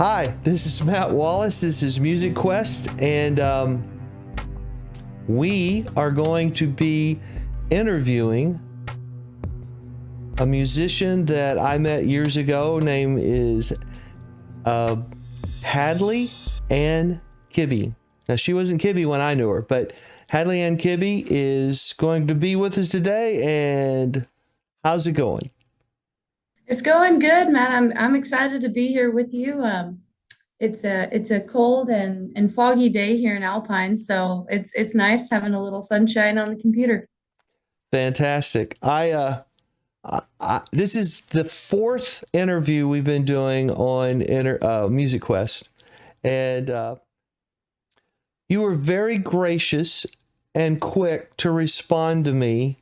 Hi, this is Matt Wallace. This is Music Quest, and we are going to be interviewing a musician that I met years ago. Name is Hadley Anne Kibbe. Now, she wasn't Kibbe when I knew her, but Hadley Anne Kibbe is going to be with us today. And how's it going? It's going good, Matt. I'm excited to be here with you. It's a cold and foggy day here in Alpine, so it's nice having a little sunshine on the computer. Fantastic. This is the fourth interview we've been doing on Music Quest, and you were very gracious and quick to respond to me,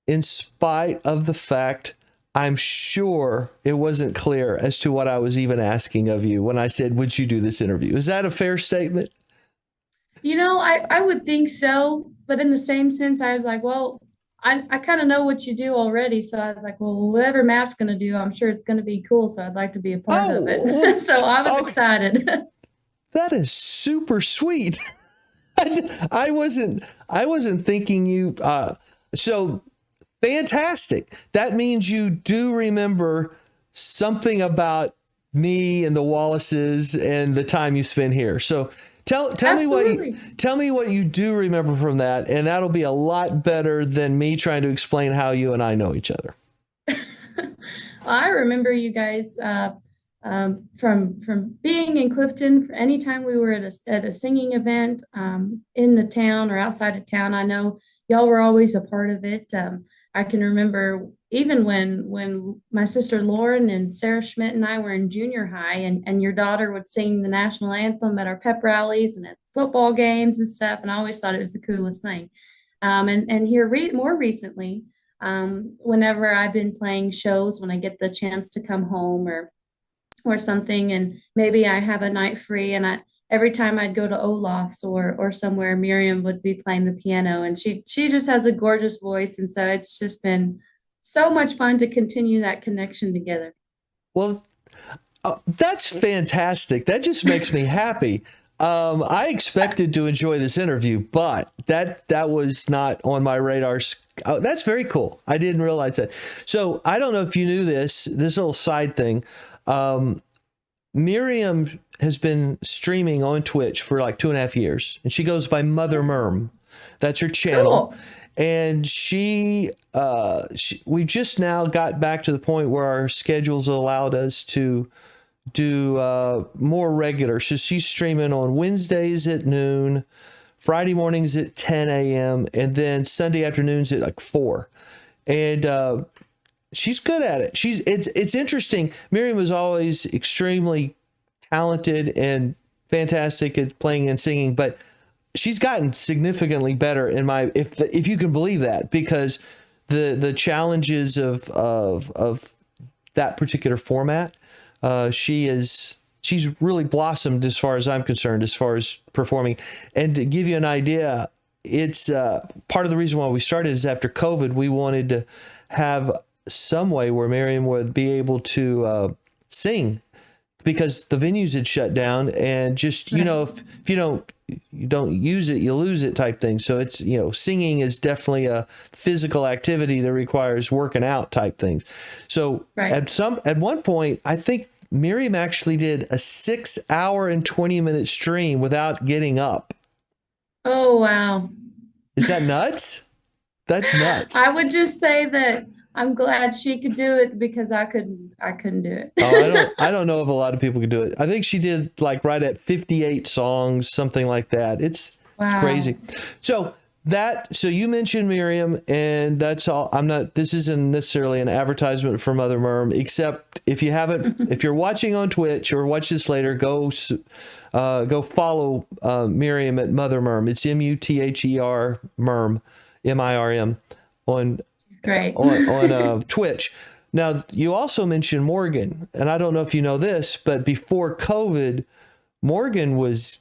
in spite of the fact I'm sure it wasn't clear as to what I was even asking of you when I said, "Would you do this interview?" Is that a fair statement? I would think so, but in the same sense, I was like, well, I kind of know what you do already, so I was like, well, whatever Matt's going to do, I'm sure it's going to be cool, so I'd like to be a part of Oh, it. So I was oh, excited. that is super sweet. I wasn't thinking you. So fantastic. That means you do remember something about me and the Wallaces and the time you spent here. So tell me what you Absolutely. tell me what you do remember from that, and that'll be a lot better than me trying to explain how you and I know each other. Well, I remember you guys from being in Clifton. Anytime we were at a singing event in the town or outside of town, I know y'all were always a part of it. I can remember even when my sister Lauren and Sarah Schmidt and I were in junior high, and your daughter would sing the national anthem at our pep rallies and at football games and stuff. And I always thought it was the coolest thing. And here more recently, whenever I've been playing shows, when I get the chance to come home or something, and maybe I have a night free, and I every time I'd go to Olaf's or somewhere, Miriam would be playing the piano, and she just has a gorgeous voice, and so it's just been so much fun to continue that connection together. Well, that's fantastic. That just makes me happy. I expected to enjoy this interview, but that was not on my radar. Oh, that's very cool. I didn't realize that. So I don't know if you knew this little side thing. Um, Miriam has been streaming on Twitch for like 2.5 years, and she goes by Mother Merm. That's her channel. Cool. And we just now got back to the point where our schedules allowed us to do more regular. So she's streaming on Wednesdays at noon, Friday mornings at 10 a.m., and then Sunday afternoons at like 4. And she's good at it. It's interesting. Miriam was always extremely talented and fantastic at playing and singing, but she's gotten significantly better in my if you can believe that, because the challenges of that particular format, she's really blossomed as far as I'm concerned, as far as performing. And to give you an idea, it's part of the reason why we started is after COVID, we wanted to have some way where Miriam would be able to sing, because the venues had shut down, and just, Right. if you don't use it, you lose it type thing. So it's, singing is definitely a physical activity that requires working out type things. So Right. at one point, I think Miriam actually did a 6 hour and 20 minute stream without getting up. Oh, wow. Is that nuts? That's I nuts. would just say that I'm glad she could do it because I couldn't do Oh, I don't it. I don't know if a lot of people could do it. I think she did like right at 58 songs, something like that. It's Wow. crazy. So you mentioned Miriam, and that's all. This isn't necessarily an advertisement for Mother Merm, except if you're watching on Twitch or watch this later, go follow Miriam at Mother Merm. It's Muther Merm, Mirm, on Great. Twitch. Now, you also mentioned Morgan, and I don't know if you know this, but before COVID, Morgan was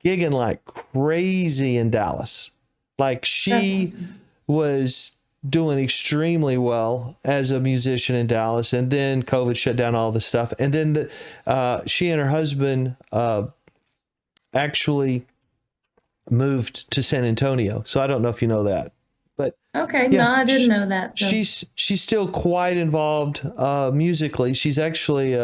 gigging like crazy in Dallas. Like, That's she awesome. was doing extremely well as a musician in Dallas, and then COVID shut down all this stuff. And then she and her husband actually moved to San Antonio. So I don't know if you know that, but Okay, no, yeah, I didn't know that. So, she's still quite involved musically. She's actually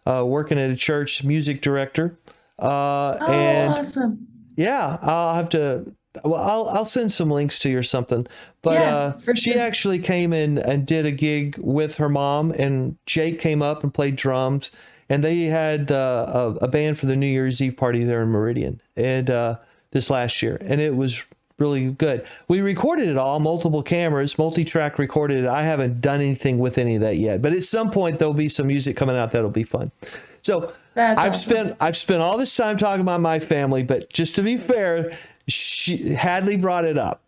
working at a church, music director, oh, and awesome. yeah, I'll have to. Well, I'll send some links to you or something. But Yeah, for she sure. actually came in and did a gig with her mom, and Jake came up and played drums, and they had a band for the New Year's Eve party there in Meridian, and this last year, and it was really good. We recorded it all, multiple cameras, multi-track recorded it. I haven't done anything with any of that yet, but at some point there'll be some music coming out that'll be fun. So That's awesome. I've spent all this time talking about my family, but just to be fair, Hadley brought it up.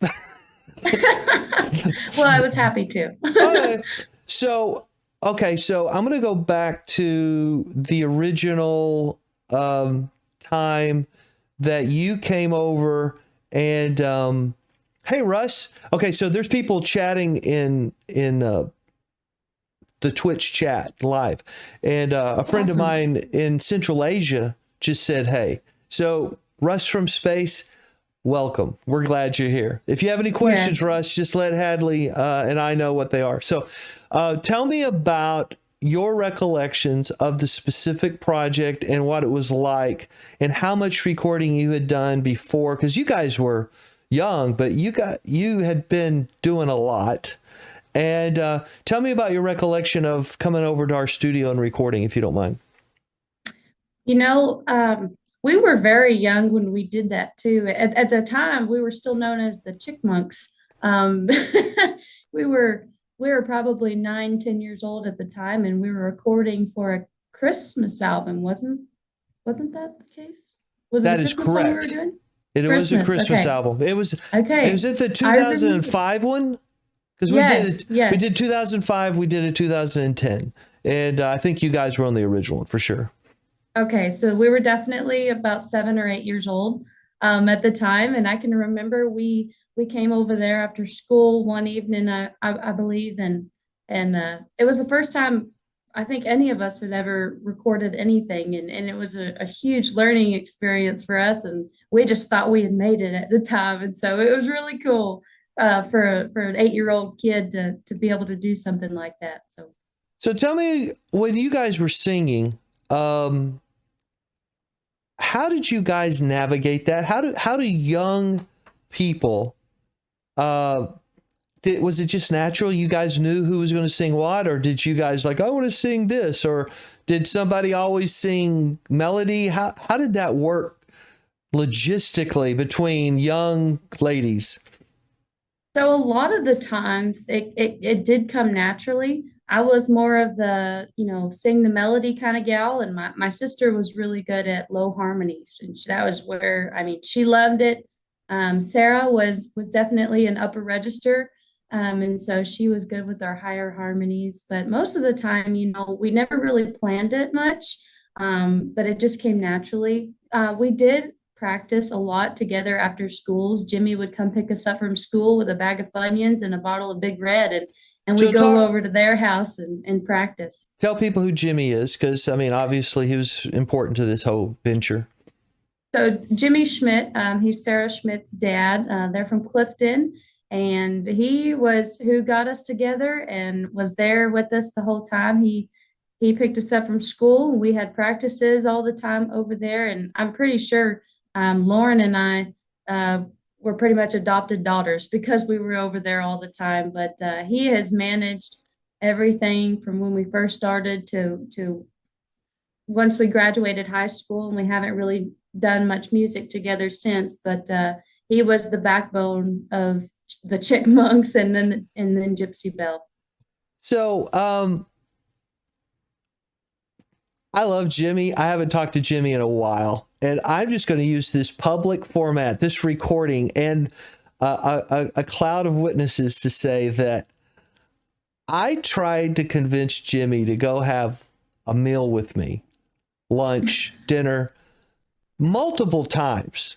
Well, I was happy to. Okay. So so I'm gonna go back to the original time that you came over and hey Russ. Okay, so there's people chatting in the Twitch chat live, and a friend of Awesome. mine in Central Asia just said hey. So Russ from space, welcome. We're glad you're here. If you have any questions, Yes. Russ, just let Hadley and I know what they are. So tell me about your recollections of the specific project and what it was like and how much recording you had done before, because you guys were young, but you had been doing a lot. And tell me about your recollection of coming over to our studio and recording, if you don't mind. You know, we were very young when we did that too. At the time, we were still known as the Chickmunks. We were probably 9, 10 years old at the time, and we were recording for a Christmas album. Wasn't that the case? Was it a That is Christmas song we were correct. doing? It was a Christmas. Christmas Okay. album. It was Okay. it the I remember. 2005 one? Because Yes, we did yes. 2005, we did a 2010, and I think you guys were on the original one for sure. Okay, so we were definitely about 7 or 8 years old at the time, and I can remember we came over there after school one evening, I believe, and it was the first time I think any of us had ever recorded anything, and it was a huge learning experience for us, and we just thought we had made it at the time, and so it was really cool for an 8-year-old kid to be able to do something like that. So. So tell me, when you guys were singing, um, how did you guys navigate that? How do young people was it just natural? You guys knew who was going to sing what, or did you guys like, I want to sing this, or did somebody always sing melody? How did that work logistically between young ladies? So a lot of the times it did come naturally. I was more of the, sing the melody kind of gal, and my sister was really good at low harmonies, and that was where, I mean, she loved it. Sarah was definitely an upper register, and so she was good with our higher harmonies. But most of the time, we never really planned it much, but it just came naturally. We did practice a lot together after schools. Jimmy would come pick us up from school with a bag of Funyuns and a bottle of Big Red, and So we'd go over to their house and practice. tell people who Jimmy is, because I mean, obviously he was important to this whole venture. So Jimmy Schmidt, he's Sarah Schmidt's dad. They're from Clifton, and he was who got us together and was there with us the whole time. He picked us up from school. We had practices all the time over there, and I'm pretty sure Lauren and I were pretty much adopted daughters because we were over there all the time. But he has managed everything from when we first started to once we graduated high school, and we haven't really done much music together since. But he was the backbone of the Chickmunks, and then Gypsy Belle. So I love Jimmy. I haven't talked to Jimmy in a while, and I'm just going to use this public format, this recording, and a cloud of witnesses to say that I tried to convince Jimmy to go have a meal with me, lunch, dinner, multiple times.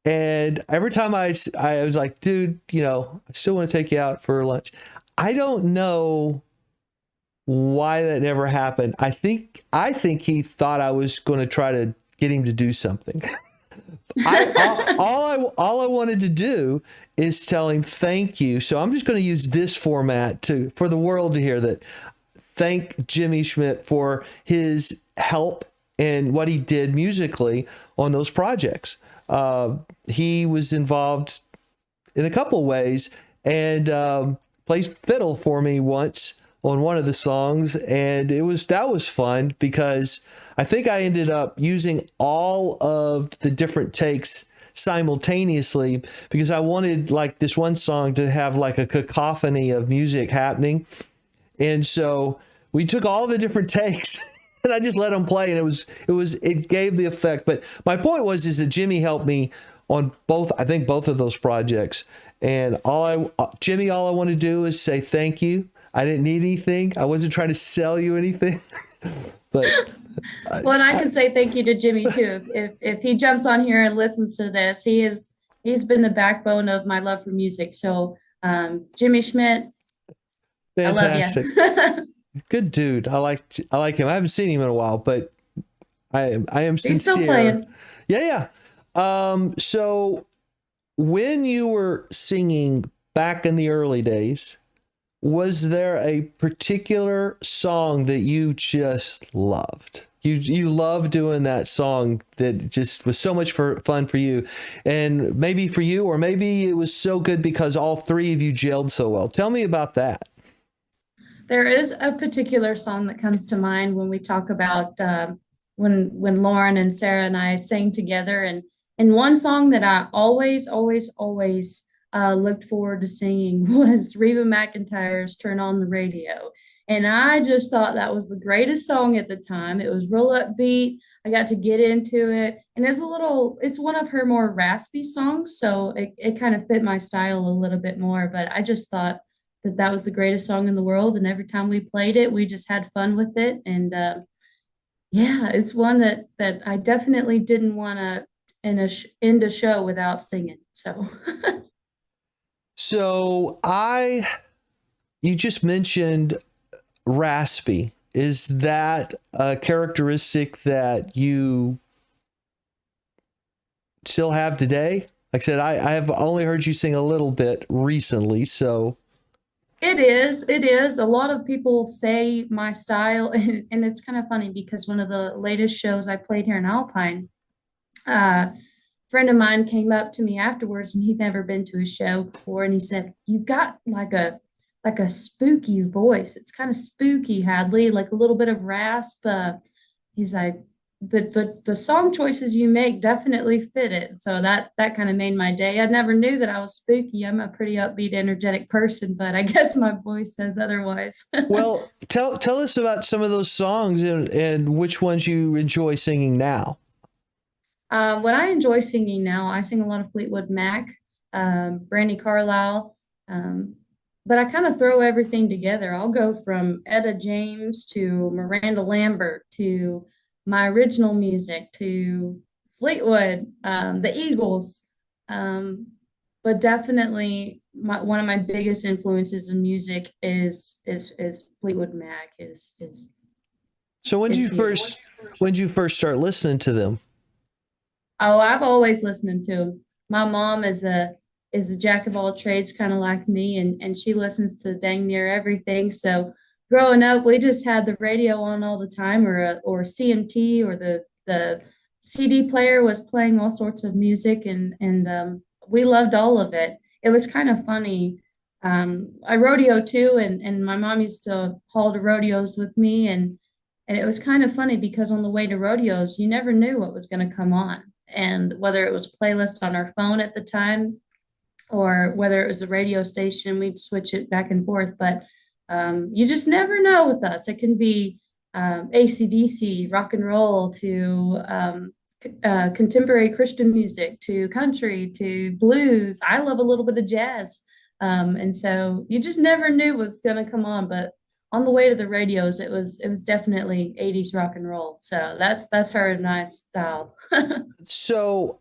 And every time I was like, dude, I still want to take you out for lunch. I don't know why that never happened. I think he thought I was going to try to get him to do something. All I wanted to do is tell him thank you. So I'm just going to use this format for the world to hear that. Thank Jimmy Schmidt for his help and what he did musically on those projects. He was involved in a couple ways and plays fiddle for me once on one of the songs, and that was fun because I think I ended up using all of the different takes simultaneously because I wanted like this one song to have like a cacophony of music happening. And so we took all the different takes and I just let them play, and it gave the effect. But my point is that Jimmy helped me on I think both of those projects. And Jimmy, all I want to do is say thank you. I didn't need anything. I wasn't trying to sell you anything, but Well, and I can say thank you to Jimmy too. If he jumps on here and listens to this, he's been the backbone of my love for music. So, Jimmy Schmidt, fantastic. I love you. Good dude. I like him. I haven't seen him in a while, but I am sincere. He's still playing. Yeah. So when you were singing back in the early days, was there a particular song that you just loved? You loved doing that song that just was so much fun for you, and maybe for you, or maybe it was so good because all three of you gelled so well. Tell me about that. There is a particular song that comes to mind when we talk about when Lauren and Sarah and I sang together, and one song that I always looked forward to singing was Reba McEntire's "Turn on the Radio," and I just thought that was the greatest song at the time. It was real upbeat. I got to get into it, and it's one of her more raspy songs, so it kind of fit my style a little bit more. But I just thought that was the greatest song in the world, and every time we played it, we just had fun with it. And yeah, it's one that I definitely didn't want to end a show without singing. So. So you just mentioned raspy. Is that a characteristic that you still have today? Like I said, I have only heard you sing a little bit recently, so. It is. A lot of people say my style, and it's kind of funny because one of the latest shows I played here in Alpine, a friend of mine came up to me afterwards, and he'd never been to a show before, and he said, "You got like a spooky voice. It's kind of spooky, Hadley, like a little bit of rasp." He's like, the song choices you make definitely fit it. So that kind of made my day. I never knew that I was spooky. I'm a pretty upbeat, energetic person, but I guess my voice says otherwise. Well, tell us about some of those songs and which ones you enjoy singing now. What I enjoy singing now, I sing a lot of Fleetwood Mac, Brandy Carlisle, but I kind of throw everything together. I'll go from Etta James to Miranda Lambert to my original music to Fleetwood, the Eagles. But definitely one of my biggest influences in music is Fleetwood Mac. So when did you first start listening to them? Oh, I've always listened to them. My mom is a jack of all trades, kind of like me, and she listens to dang near everything. So growing up, we just had the radio on all the time, or CMT, or the CD player was playing all sorts of music, and we loved all of it. It was kind of funny. I rodeo too, and my mom used to haul to rodeos with me, and it was kind of funny because on the way to rodeos, you never knew what was going to come on, and whether it was a playlist on our phone at the time or whether it was a radio station, we'd switch it back and forth. But you just never know with us. It can be AC/DC, rock and roll, to contemporary Christian music, to country, to blues. I love a little bit of jazz. And so you just never knew what was going to come on. But on the way to the radios, it was definitely 80s rock and roll. So that's her nice style. So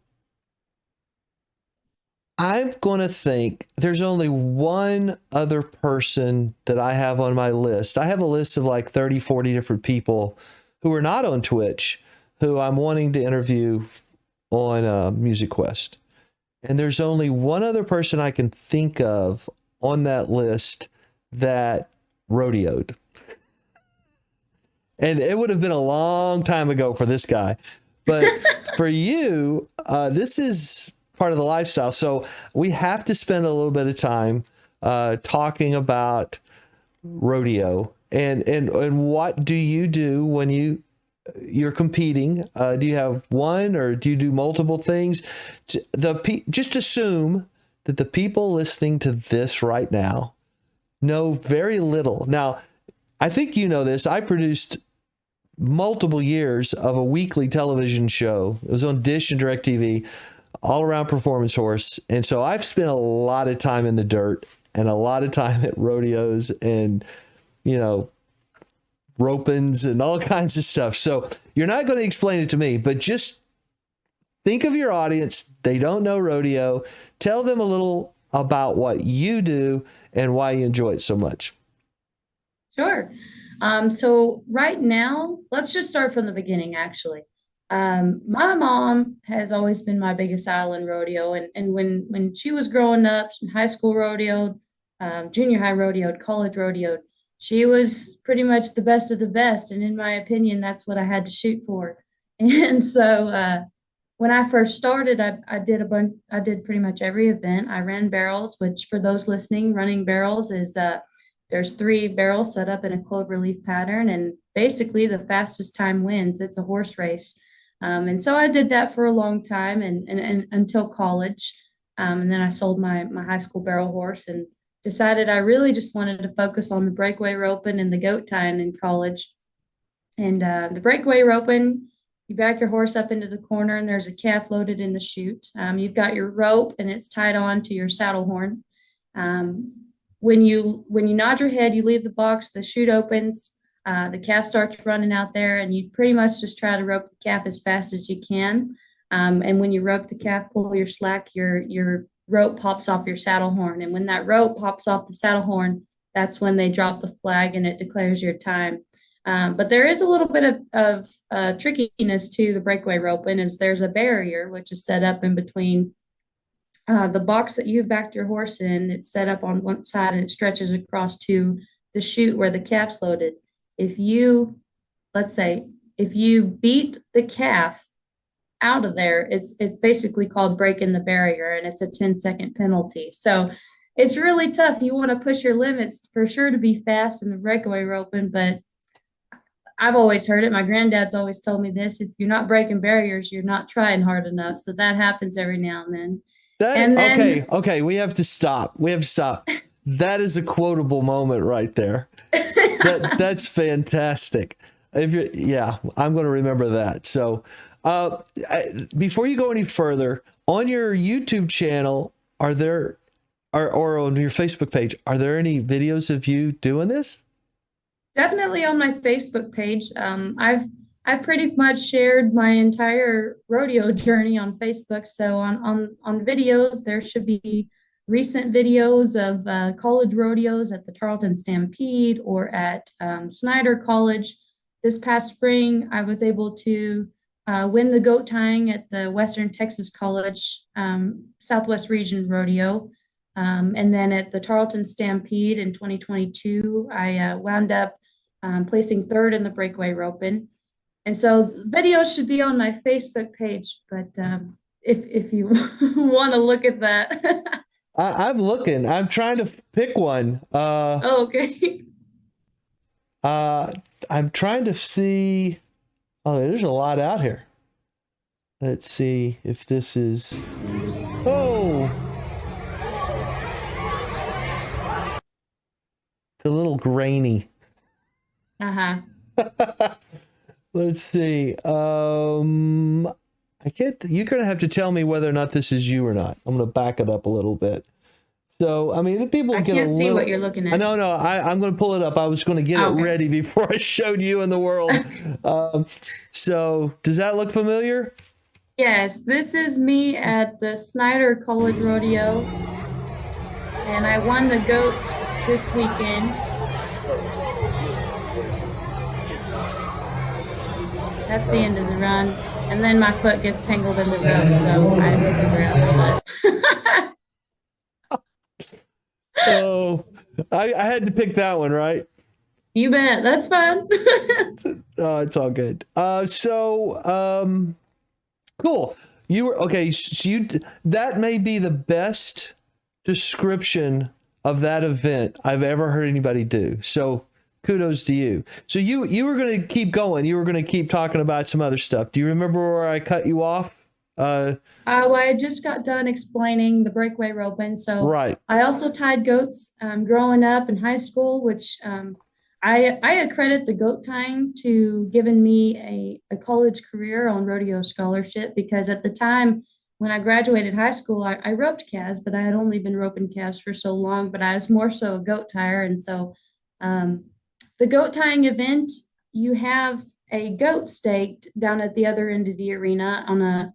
I'm going to think there's only one other person that I have on my list. I have a list of like 30, 40 different people who are not on Twitch who I'm wanting to interview on Music Quest. And there's only one other person I can think of on that list that rodeoed. And it would have been a long time ago for this guy. But for you, this is part of the lifestyle. So we have to spend a little bit of time talking about rodeo. And what do you do when you're competing? Do you have one or do you do multiple things? Just assume that the people listening to this right now know very little. Now, I think you know this. I produced multiple years of a weekly television show. It was on Dish and DirecTV, all around Performance Horse. And so I've spent a lot of time in the dirt and a lot of time at rodeos and, ropings and all kinds of stuff. So you're not going to explain it to me, but just think of your audience. They don't know rodeo. Tell them a little about what you do and why you enjoy it so much. Sure. So right now, let's just start from the beginning, actually. My mom has always been my biggest idol in rodeo. And when she was growing up, high school rodeoed, junior high rodeoed, college rodeoed, she was pretty much the best of the best. And in my opinion, that's what I had to shoot for. And so when I first started, I did pretty much every event. I ran barrels, which for those listening, running barrels is there's 3 barrels set up in a cloverleaf pattern, and basically the fastest time wins. It's a horse race. And so I did that for a long time and until college. And then I sold my high school barrel horse and decided I really just wanted to focus on the breakaway roping and the goat tying in college. And the breakaway roping, you back your horse up into the corner and there's a calf loaded in the chute. You've got your rope and it's tied on to your saddle horn. When you nod your head, you leave the box, the chute opens, the calf starts running out there, and you pretty much just try to rope the calf as fast as you can. And when you rope the calf, pull your slack, your rope pops off your saddle horn. And when that rope pops off the saddle horn, that's when they drop the flag and it declares your time. But there is a little bit of trickiness to the breakaway roping, as there's a barrier which is set up in between the box that you've backed your horse in. It's set up on one side and it stretches across to the chute where the calf's loaded. Let's say, if you beat the calf out of there, it's basically called breaking the barrier, and it's a 10-second penalty. So it's really tough. You want to push your limits for sure to be fast in the breakaway roping, but I've always heard it. My granddad's always told me this: if you're not breaking barriers, you're not trying hard enough. So that happens every now and then. Okay, we have to stop. That is a quotable moment right there. That's fantastic. I'm going to remember that. So before you go any further, on your YouTube channel, or on your Facebook page, are there any videos of you doing this? Definitely on my Facebook page. I've pretty much shared my entire rodeo journey on Facebook. So on videos, there should be recent videos of college rodeos at the Tarleton Stampede or at Snyder College. This past spring, I was able to win the goat tying at the Western Texas College Southwest Region Rodeo. And then at the Tarleton Stampede in 2022, I wound up placing 3rd in the breakaway roping. And so videos should be on my Facebook page, but if you want to look at that. I'm looking. I'm trying to pick one. Okay. I'm trying to see. Oh, there's a lot out here. Let's see if this is. Oh, it's a little grainy. Let's see. You're gonna have to tell me whether or not this is you or not. I'm gonna back it up a little bit. So, I mean, people I can't see what you're looking at. No, I'm going to pull it up. I was going to get it ready before I showed you in the world. So, does that look familiar? Yes, this is me at the Snyder College Rodeo, and I won the goats this weekend. That's the end of the run. And then my foot gets tangled in the rope, so I hit the ground. But Oh, I had to pick that one, right? you bet. That's fun. Oh, it's all good. Cool. You were okay. So that may be the best description of that event I've ever heard anybody do. So kudos to you. So you were going to keep going. You were going to keep talking about some other stuff. Do you remember where I cut you off? Well, I just got done explaining the breakaway roping. So Right. I also tied goats growing up in high school, which I accredit the goat tying to giving me a college career on rodeo scholarship because at the time when I graduated high school, I roped calves, but I had only been roping calves for so long, but I was more so a goat tire. And so um, the goat tying event, you have a goat staked down at the other end of the arena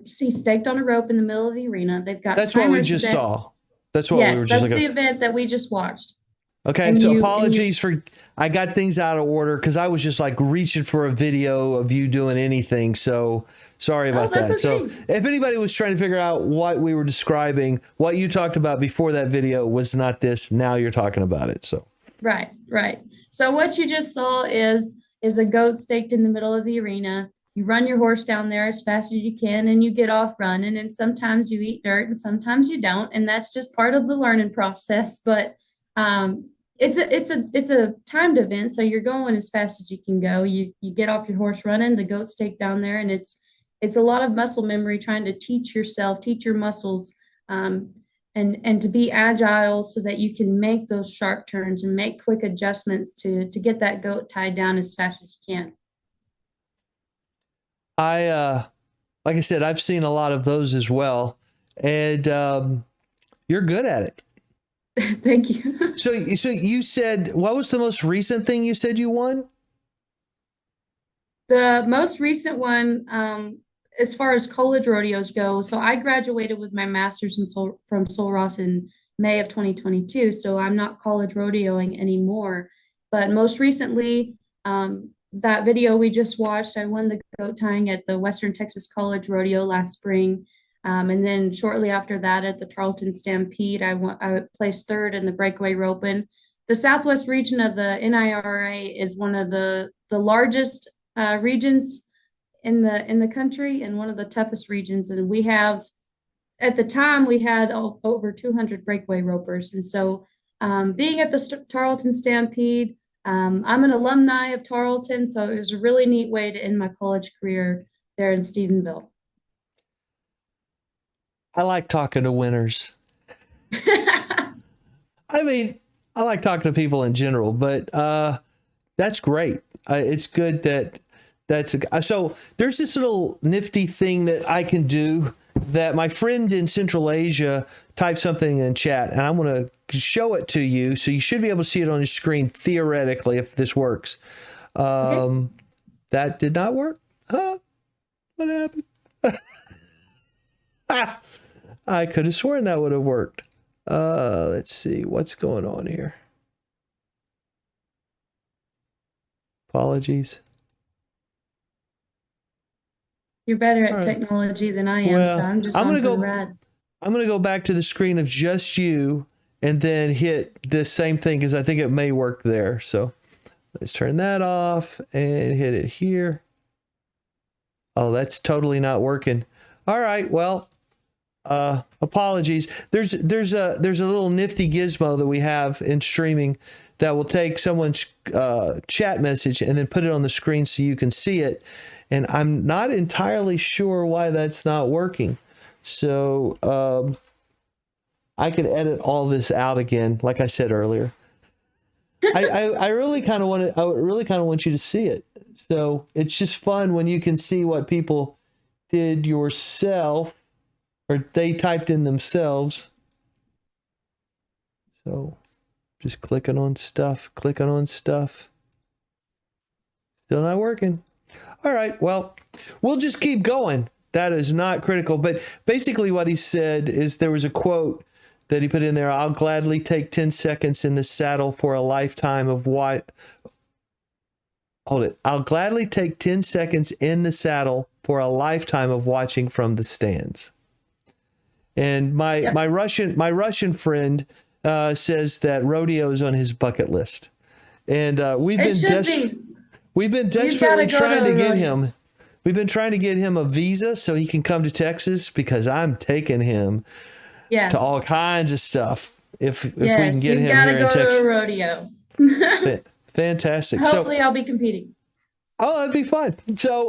staked on a rope in the middle of the arena. They've got That's what we timers just set. saw. That's what we were Yes, just that's looking the at. event that we just watched. Okay, And so you apologies for I got things out of order because I was just like reaching for a video of you doing anything. So sorry about that's that. So okay. if anybody was trying to figure out what we were describing, what you talked about before that video was not this. Now you're talking about it. So Right, right. So what you just saw is a goat staked in the middle of the arena. You run your horse down there as fast as you can and you get off running and sometimes you eat dirt and sometimes you don't and that's just part of the learning process, but it's a timed event so you're going as fast as you can go. You get off your horse running, the goat stake down there and it's a lot of muscle memory trying to teach your muscles and to be agile so that you can make those sharp turns and make quick adjustments to get that goat tied down as fast as you can. like I said, I've seen a lot of those as well, and you're good at it. Thank you. So you said, what was the most recent thing you said you won? The most recent one, as far as college rodeos go, so I graduated with my master's from Sul Ross in May of 2022. So I'm not college rodeoing anymore. But most recently, that video we just watched, I won the goat tying at the Western Texas College Rodeo last spring. And then shortly after that, at the Tarleton Stampede, I placed third in the breakaway roping. The Southwest region of the NIRA is one of the largest regions in the country and one of the toughest regions. And we have, at the time, we had over 200 breakaway ropers. And so, being at the Tarleton Stampede, I'm an alumni of Tarleton, so it was a really neat way to end my college career there in Stephenville. I like talking to winners. I mean, I like talking to people in general, but that's great. It's good so there's this little nifty thing that I can do that my friend in Central Asia typed something in chat, and I'm going to show it to you. So you should be able to see it on your screen theoretically if this works. Okay. That did not work. What happened? I could have sworn that would have worked. Let's see what's going on here. Apologies. You're better All at right. technology than I am, Well, so I'm just I'm on gonna for the go. ride. I'm gonna go back to the screen of just you, and then hit this same thing because I think it may work there. So let's turn that off and hit it here. Oh, that's totally not working. All right. Well, apologies. There's a little nifty gizmo that we have in streaming that will take someone's chat message and then put it on the screen so you can see it. And I'm not entirely sure why that's not working. So I could edit all this out again, like I said earlier. I really kind of want you to see it. So it's just fun when you can see what people did yourself, or they typed in themselves. So just clicking on stuff. Still not working. All right, well, we'll just keep going. that is not critical. But basically what he said is there was a quote that he put in there. I'll gladly take 10 seconds in the saddle for a lifetime of what. Hold it. I'll gladly take 10 seconds in the saddle for a lifetime of watching from the stands. And my Russian friend says that rodeo is on his bucket list. And we've been desperately trying to get him. We've been trying to get him a visa so he can come to Texas, because I'm taking him to all kinds of stuff. If we can get him here in Texas. To a rodeo. Fantastic. Hopefully I'll be competing. Oh, that'd be fun. So,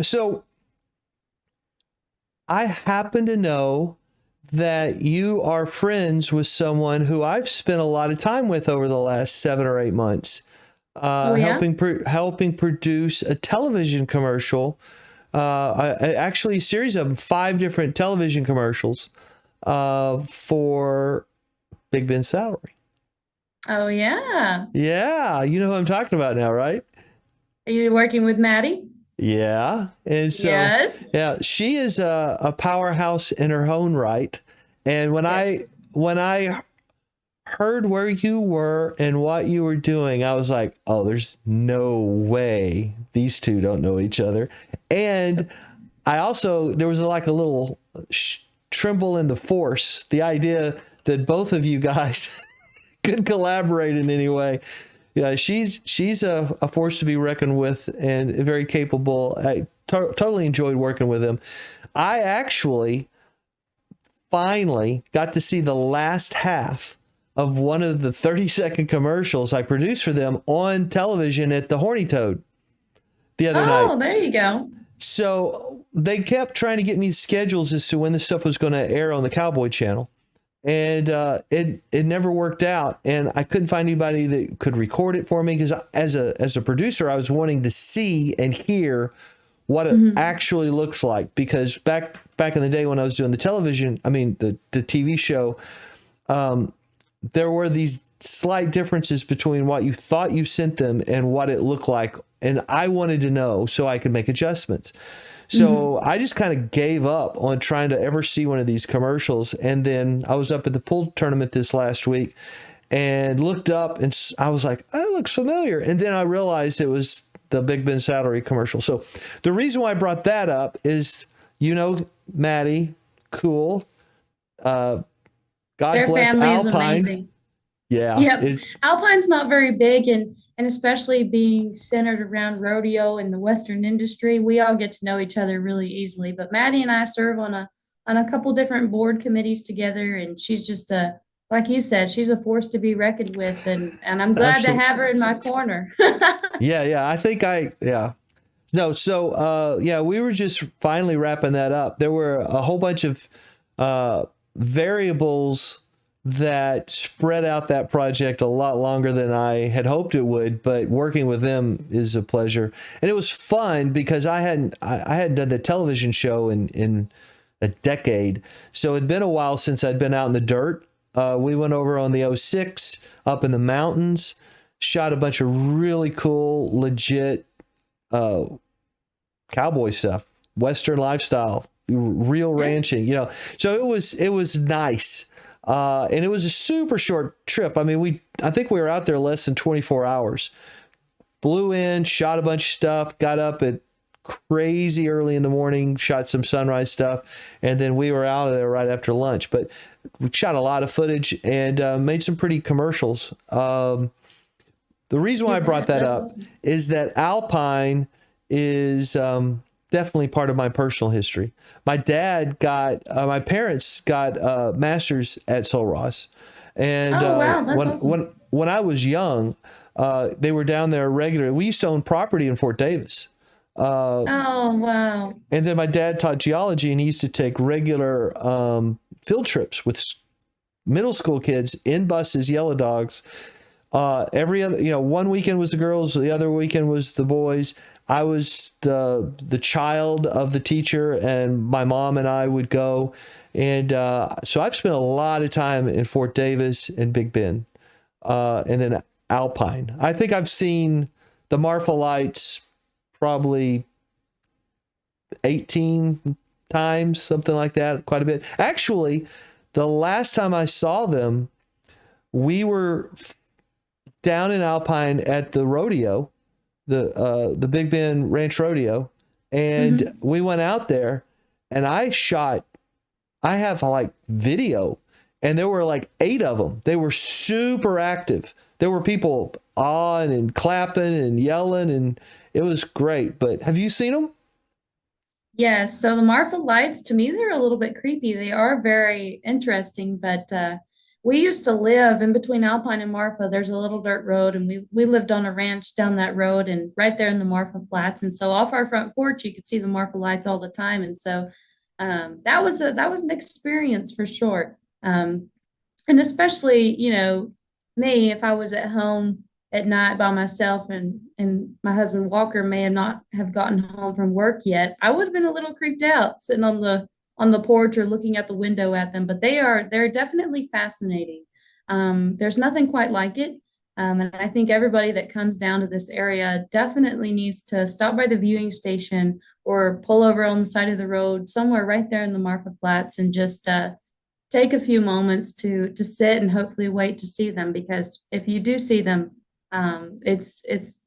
so I happen to know that you are friends with someone who I've spent a lot of time with over the last 7 or 8 months, helping produce a television commercial, actually a series of 5 different television commercials for Big Ben's salary. Oh, yeah. Yeah. You know who I'm talking about now, right? Are you working with Maddie? Yeah. And so, yeah, she is a powerhouse in her own right. And when I heard where you were and what you were doing, I was like, oh, there's no way these two don't know each other. And there was like a little tremble in the force, the idea that both of you guys could collaborate in any way. Yeah, she's a force to be reckoned with and very capable. I totally enjoyed working with him. I actually finally got to see the last half of one of the 30-second commercials I produced for them on television at the Horny Toad the other night. Oh, there you go. So they kept trying to get me schedules as to when this stuff was going to air on the Cowboy Channel. And it never worked out, and I couldn't find anybody that could record it for me, because as a producer, I was wanting to see and hear what it actually looks like. Because back in the day when I was doing the TV show, there were these slight differences between what you thought you sent them and what it looked like, and I wanted to know so I could make adjustments. So I just kind of gave up on trying to ever see one of these commercials. And then I was up at the pool tournament this last week and looked up, and I was like, oh, it looks familiar. And then I realized it was the Big Ben salary commercial. So the reason why I brought that up is, Maddie, cool. God Their bless family Alpine. Is amazing. Yeah. Yep. Alpine's not very big, and especially being centered around rodeo and the Western industry, we all get to know each other really easily. But Maddie and I serve on a couple different board committees together, and she's just like you said, she's a force to be reckoned with, and I'm glad to have her in my corner. Yeah. I think No, so we were just finally wrapping that up. There were a whole bunch of variables that spread out that project a lot longer than I had hoped it would, but working with them is a pleasure. And it was fun because I hadn't done the television show in a decade. So it'd been a while since I'd been out in the dirt. We went over on the E007 up in the mountains, shot a bunch of really cool, legit cowboy stuff, Western lifestyle, real ranching, So it was nice. And it was a super short trip. I mean, I think we were out there less than 24 hours. Flew in, shot a bunch of stuff, got up at crazy early in the morning, shot some sunrise stuff, and then we were out of there right after lunch. But we shot a lot of footage and made some pretty commercials. The reason why I brought that up is that Alpine is definitely part of my personal history. My parents got masters at Sul Ross, and when I was young, they were down there regularly. We used to own property in Fort Davis. Oh, wow! And then my dad taught geology, and he used to take regular field trips with middle school kids in buses, yellow dogs. Every other, one weekend was the girls, the other weekend was the boys. I was the child of the teacher, and my mom and I would go. And so I've spent a lot of time in Fort Davis and Big Bend, and then Alpine. I think I've seen the Marfa Lights probably 18 times, something like that, quite a bit. Actually, the last time I saw them, we were down in Alpine at the rodeo, the Big Bend Ranch Rodeo, and Hmm. we went out there, and I have like video, and there were like 8 of them. They were super active. There were people on and clapping and yelling, and it was great. But have you seen them? Yes, so the Marfa lights, to me, they're a little bit creepy. They are very interesting, but we used to live in between Alpine and Marfa. There's a little dirt road, and we lived on a ranch down that road and right there in the Marfa flats. And so off our front porch, you could see the Marfa lights all the time. And so that was an experience for sure. And especially, me, if I was at home at night by myself and my husband Walker may have not have gotten home from work yet, I would have been a little creeped out sitting on the porch or looking at the window at them. But they're definitely fascinating. There's nothing quite like it. And I think everybody that comes down to this area definitely needs to stop by the viewing station or pull over on the side of the road somewhere right there in the Marfa Flats and just take a few moments to sit and hopefully wait to see them, because if you do see them, it's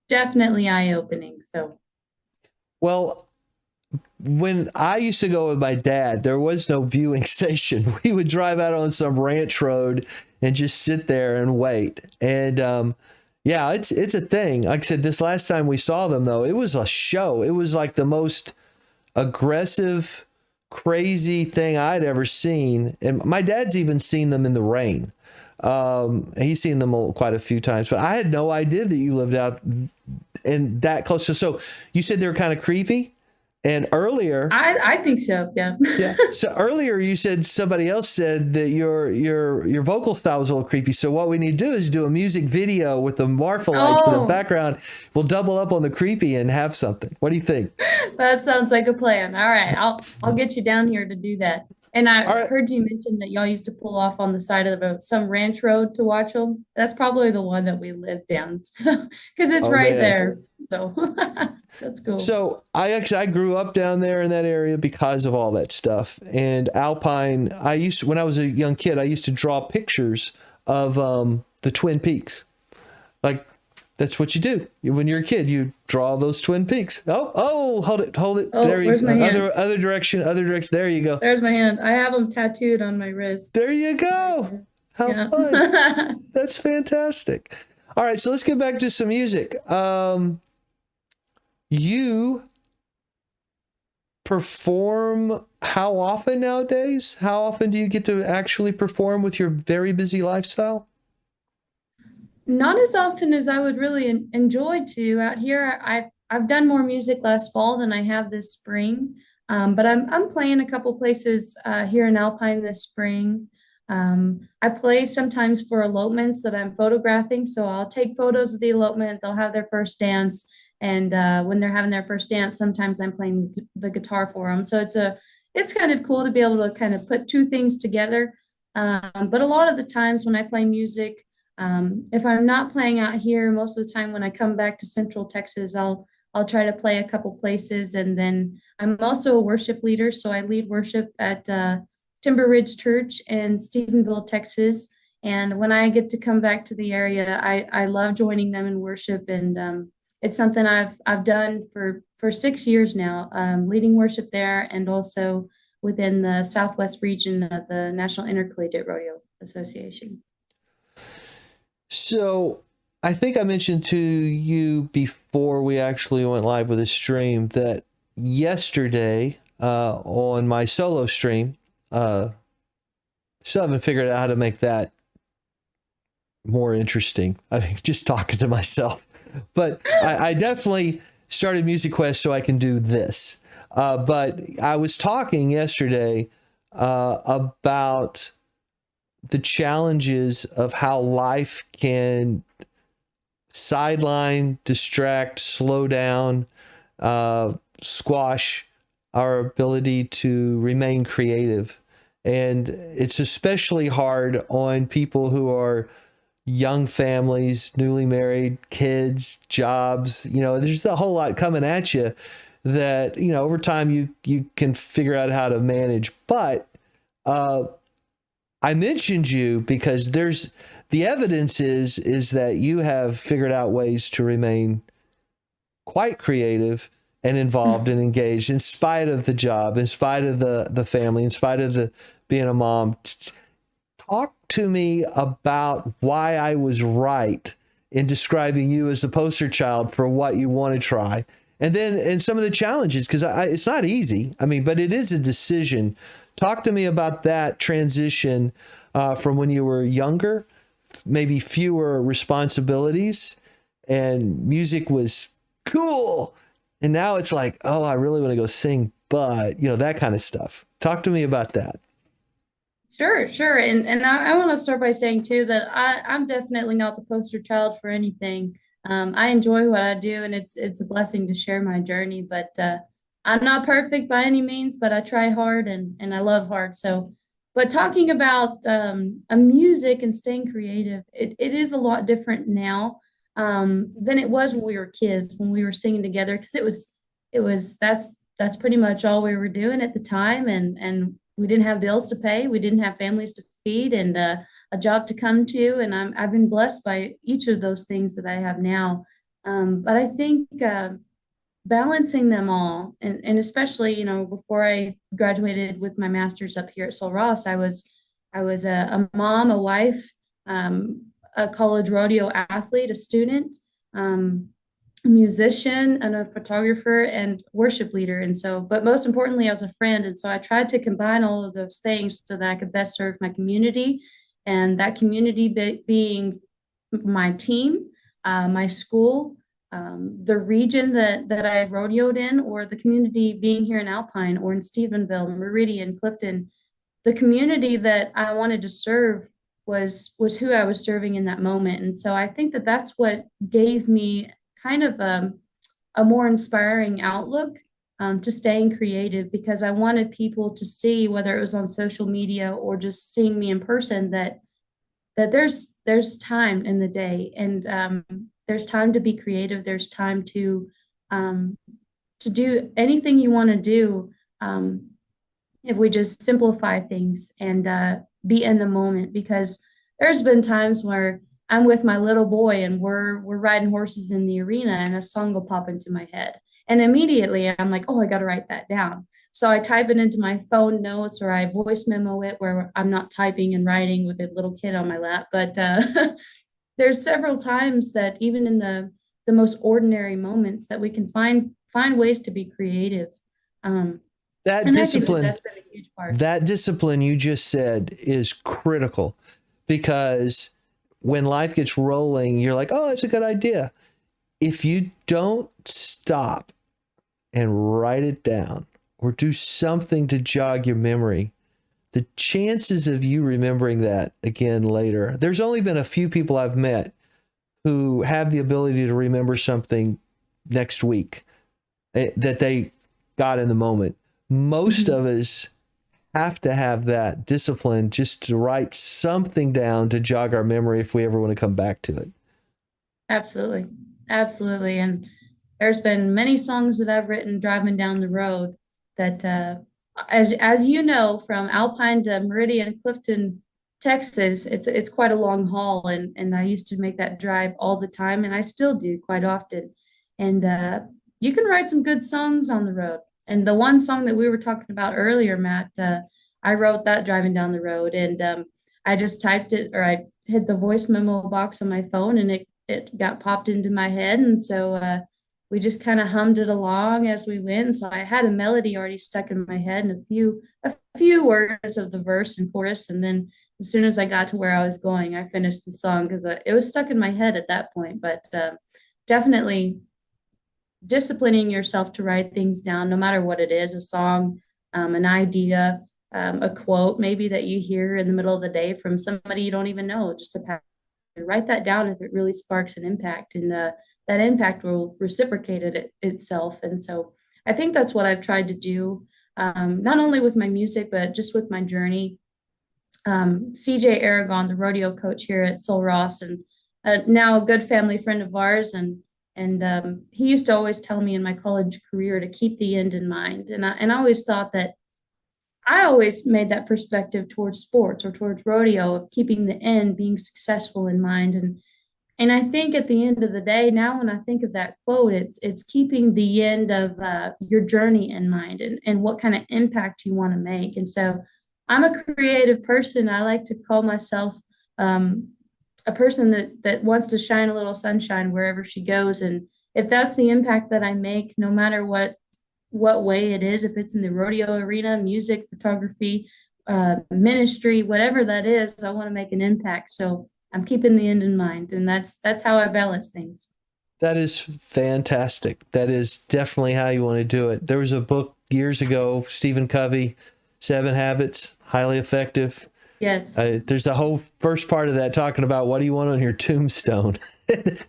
definitely eye-opening. So Well, when I used to go with my dad, there was no viewing station. We would drive out on some ranch road and just sit there and wait. And yeah, it's a thing. Like I said, this last time we saw them though, it was a show. It was like the most aggressive, crazy thing I'd ever seen. And my dad's even seen them in the rain. He's seen them quite a few times, but I had no idea that you lived out in that close. So you said they were kind of creepy. And earlier, I think so, yeah. yeah. So earlier you said somebody else said that your vocal style was a little creepy. So what we need to do is do a music video with the Marfa lights in the Oh, background. We'll double up on the creepy and have something. What do you think? that sounds like a plan. All right, I'll get you down here to do that. And I All right. heard you mention that y'all used to pull off on the side of some ranch road to watch them. That's probably the one that we live down because it's Oh right man. there. So that's cool. So I grew up down there in that area because of all that stuff. And Alpine, when I was a young kid, I used to draw pictures of the Twin Peaks. Like that's what you do when you're a kid. You draw those Twin Peaks. Oh, hold it. Oh, There you where's go. my hand? Other direction, other direction. There you go. There's my hand. I have them tattooed on my wrist. There you Right go. there. How Yeah. fun. That's fantastic. All right, so let's get back to some music. You perform how often nowadays? How often do you get to actually perform with your very busy lifestyle? Not as often as I would really enjoy to. Out here, I've done more music last fall than I have this spring. But I'm playing a couple places here in Alpine this spring. I play sometimes for elopements that I'm photographing, so I'll take photos of the elopement. They'll have their first dance, and when they're having their first dance, sometimes I'm playing the guitar for them. So it's kind of cool to be able to kind of put two things together. But a lot of the times when I play music, if I'm not playing out here, most of the time when I come back to Central Texas, I'll try to play a couple places, and then I'm also a worship leader, so I lead worship at Timber Ridge Church in Stephenville, Texas. And when I get to come back to the area, I love joining them in worship, and it's something I've done for 6 years now, leading worship there, and also within the Southwest region of the National Intercollegiate Rodeo Association. So I think I mentioned to you before we actually went live with this stream that yesterday on my solo stream, still haven't figured out how to make that more interesting. I think just talking to myself, but I definitely started Music Quest so I can do this. But I was talking yesterday about the challenges of how life can sideline, distract, slow down, squash our ability to remain creative. And it's especially hard on people who are young families, newly married, kids, jobs. You know, there's a whole lot coming at you that, over time you can figure out how to manage. But uh, I mentioned you because the evidence is that you have figured out ways to remain quite creative and involved and engaged in spite of the job, in spite of the family, in spite of the being a mom. Talk to me about why I was right in describing you as the poster child for what you want to try. And some of the challenges, because it's not easy. I mean, but it is a decision. Talk to me about that transition from when you were younger, maybe fewer responsibilities, and music was cool. And now it's like, oh, I really want to go sing, but, that kind of stuff. Talk to me about that. Sure, sure. And I want to start by saying too that I'm definitely not the poster child for anything. I enjoy what I do, and it's a blessing to share my journey. But I'm not perfect by any means, but I try hard and I love hard. So, but talking about a music and staying creative, it is a lot different now than it was when we were kids, when we were singing together, because it was that's pretty much all we were doing at the time, and we didn't have bills to pay, we didn't have families to feed, and a job to come to, and I've been blessed by each of those things that I have now. But I think balancing them all, and especially, before I graduated with my master's up here at Sul Ross, I was a mom, a wife, a college rodeo athlete, a student, a musician, and a photographer and worship leader. And so, but most importantly, I was a friend. And so I tried to combine all of those things so that I could best serve my community, and that community being my team, my school, the region that I rodeoed in, or the community being here in Alpine or in Stephenville, Meridian, Clifton. The community that I wanted to serve was who I was serving in that moment. And so I think that that's what gave me kind of a more inspiring outlook to staying creative, because I wanted people to see, whether it was on social media or just seeing me in person, that there's time in the day, and there's time to be creative. There's time to do anything you want to do, if we just simplify things and be in the moment. Because there's been times where I'm with my little boy and we're riding horses in the arena, and a song will pop into my head. And immediately I'm like, oh, I got to write that down. So I type it into my phone notes, or I voice memo it where I'm not typing and writing with a little kid on my lap. But there's several times that even in the most ordinary moments that we can find ways to be creative. That And I think that discipline, that's been a huge part. that discipline you just said is critical, because when life gets rolling, you're like, oh, it's a good idea. If you don't stop and write it down or do something to jog your memory, the chances of you remembering that again later, there's only been a few people I've met who have the ability to remember something next week that they got in the moment. Most of us have to have that discipline just to write something down to jog our memory if we ever want to come back to it. Absolutely. Absolutely. And there's been many songs that I've written driving down the road that, as you know, from Alpine to Meridian, Clifton, Texas, it's quite a long haul, and I used to make that drive all the time, and I still do quite often. And you can write some good songs on the road. And the one song that we were talking about earlier, Matt, I wrote that driving down the road, and I just typed it, or I hit the voice memo box on my phone, and it got popped into my head. And so we just kind of hummed it along as we went. And so I had a melody already stuck in my head, and a few words of the verse and chorus. And then as soon as I got to where I was going, I finished the song, because it was stuck in my head at that point. But definitely disciplining yourself to write things down, no matter what it is, a song, an idea, a quote maybe that you hear in the middle of the day from somebody you don't even know, just to write that down if it really sparks an impact, and that impact will reciprocate itself. And so I think that's what I've tried to do, not only with my music, but just with my journey. CJ Aragon, the rodeo coach here at Sul Ross, and now a good family friend of ours, and And he used to always tell me in my college career to keep the end in mind. And I always thought that I always made that perspective towards sports or towards rodeo of keeping the end, being successful in mind. And I think at the end of the day, now when I think of that quote, it's keeping the end of your journey in mind, and what kind of impact you want to make. And so I'm a creative person. I like to call myself um, a person that wants to shine a little sunshine wherever she goes. And if that's the impact that I make, no matter what way it is, if it's in the rodeo arena, music, photography, ministry, whatever that is, I want to make an impact. So I'm keeping the end in mind, and that's how I balance things. That is fantastic. That is definitely how you want to do it. There was a book years ago, Stephen Covey, Seven Habits, highly effective. Yes. There's the whole first part of that talking about what do you want on your tombstone.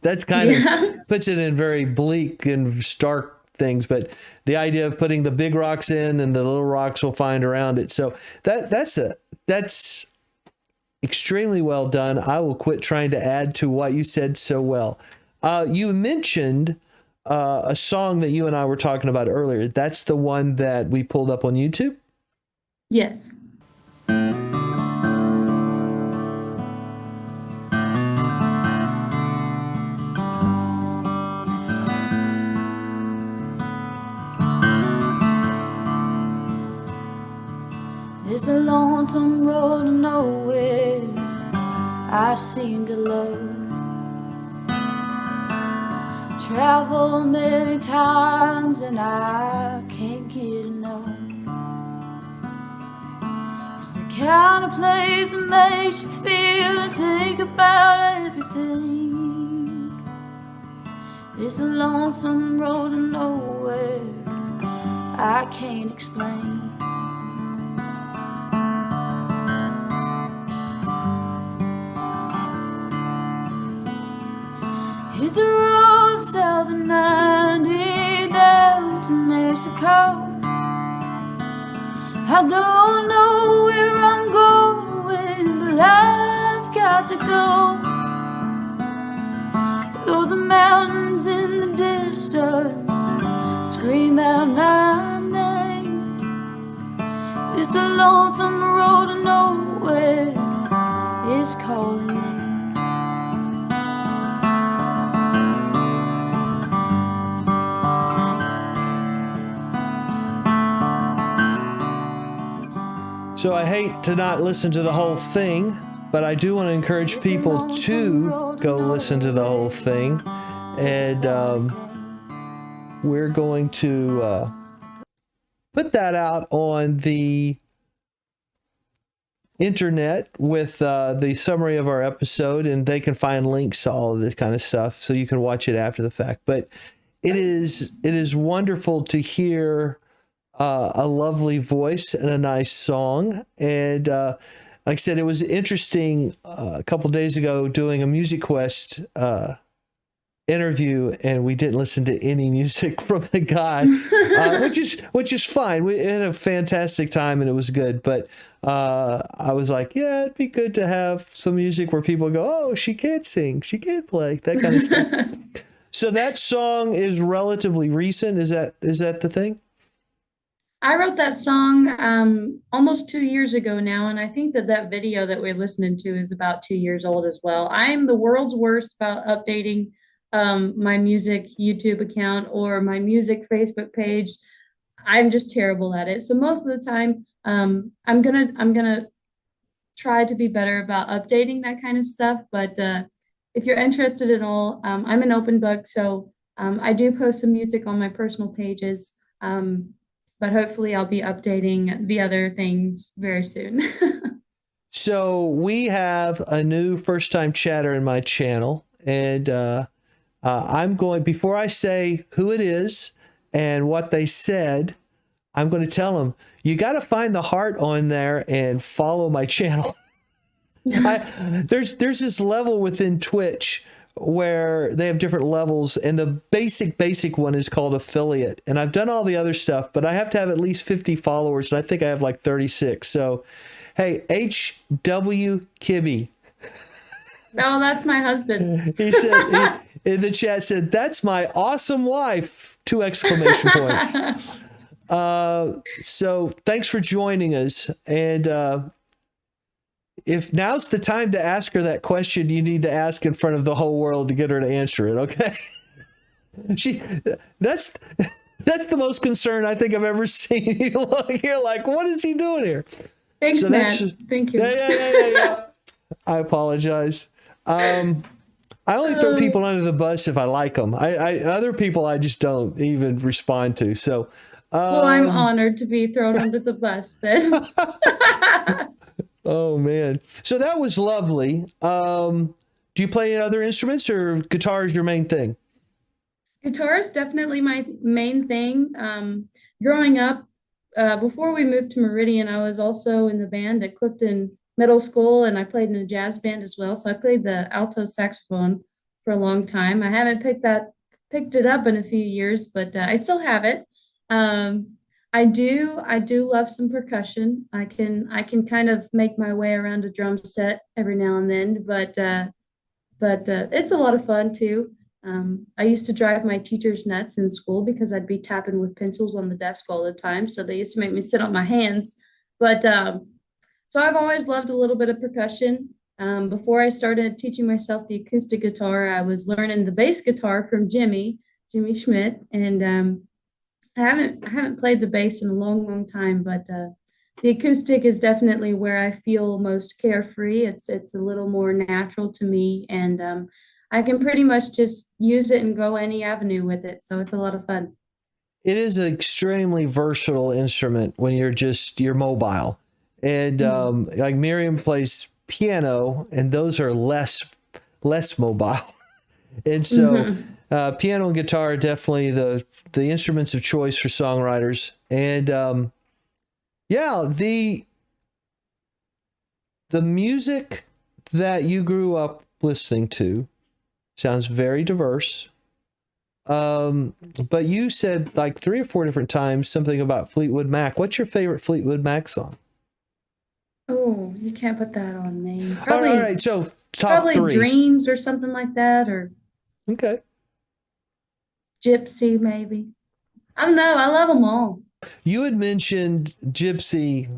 That's kind Yeah. of puts it in very bleak and stark things, but the idea of putting the big rocks in and the little rocks will find around it. So that's extremely well done. I will quit trying to add to what you said so well. You mentioned a song that you and I were talking about earlier. That's the one that we pulled up on YouTube. Yes. It's a lonesome road to nowhere I seem to love. Traveled many times and I can't get enough. It's the kind of place that makes you feel and think about everything. It's a lonesome road to nowhere I can't explain. It's a road south of 90 down to Mexico. I don't know where I'm going, but I've got to go. Those mountains in the distance scream out my name. It's the lonesome road to nowhere, it's calling me. So I hate to not listen to the whole thing, but I do want to encourage people to go listen to the whole thing. And we're going to put that out on the internet with the summary of our episode, and they can find links to all of this kind of stuff so you can watch it after the fact. But it is wonderful to hear a lovely voice and a nice song. And like I said, it was interesting a couple days ago doing a Music Quest interview, and we didn't listen to any music from the guy, which is fine. We had a fantastic time and it was good. But I was like, yeah, it'd be good to have some music where people go, oh, she can't sing, she can't play, that kind of stuff. So that song is relatively recent. Is that the thing? I wrote that song almost 2 years ago now, and I think that video that we're listening to is about 2 years old as well. I am the world's worst about updating my music YouTube account or my music Facebook page. I'm just terrible at it. So most of the time, I'm gonna try to be better about updating that kind of stuff. But if you're interested at all, I'm an open book, so I do post some music on my personal pages. But hopefully I'll be updating the other things very soon. So we have a new first-time chatter in my channel, and I'm going, before I say who it is and what they said, I'm going to tell them, you got to find the heart on there and follow my channel. There's this level within Twitch where they have different levels, and the basic one is called affiliate. And I've done all the other stuff, but I have to have at least 50 followers, and I think I have like 36. So, hey, HW Kibbe. Oh, that's my husband. He said in the chat said, "That's my awesome wife!" 2 exclamation points. So thanks for joining us. And if now's the time to ask her that question, you need to ask in front of the whole world to get her to answer it. Okay. That's the most concerned I think I've ever seen you look here. Like, what is he doing here? Thanks, So Matt. Thank you. Yeah. I apologize. I only throw people under the bus if I like them. I other people I just don't even respond to. So, well, I'm honored to be thrown under the bus then. Oh man. So that was lovely. Do you play any other instruments, or guitar is your main thing? Guitar is definitely my main thing. Growing up, before we moved to Meridian, I was also in the band at Clifton Middle School, and I played in a jazz band as well. So I played the alto saxophone for a long time. I haven't picked it up in a few years, but I still have it. I do love some percussion. I can kind of make my way around a drum set every now and then, but it's a lot of fun too. I used to drive my teachers nuts in school because I'd be tapping with pencils on the desk all the time. So they used to make me sit on my hands. But so I've always loved a little bit of percussion. Before I started teaching myself the acoustic guitar, I was learning the bass guitar from Jimmy Schmidt, and I haven't played the bass in a long time, but the acoustic is definitely where I feel most carefree. It's a little more natural to me, and I can pretty much just use it and go any avenue with it. So it's a lot of fun. It is an extremely versatile instrument when you're mobile. And like Miriam plays piano, and those are less mobile. And so piano and guitar are definitely the instruments of choice for songwriters. And yeah, the music that you grew up listening to sounds very diverse. But you said like 3 or 4 different times something about Fleetwood Mac. What's your favorite Fleetwood Mac song? Oh, you can't put that on me. Probably, all right. So top 3. Dreams or something like that, or okay. Gypsy maybe. I don't know. I love them all. You had mentioned Gypsy,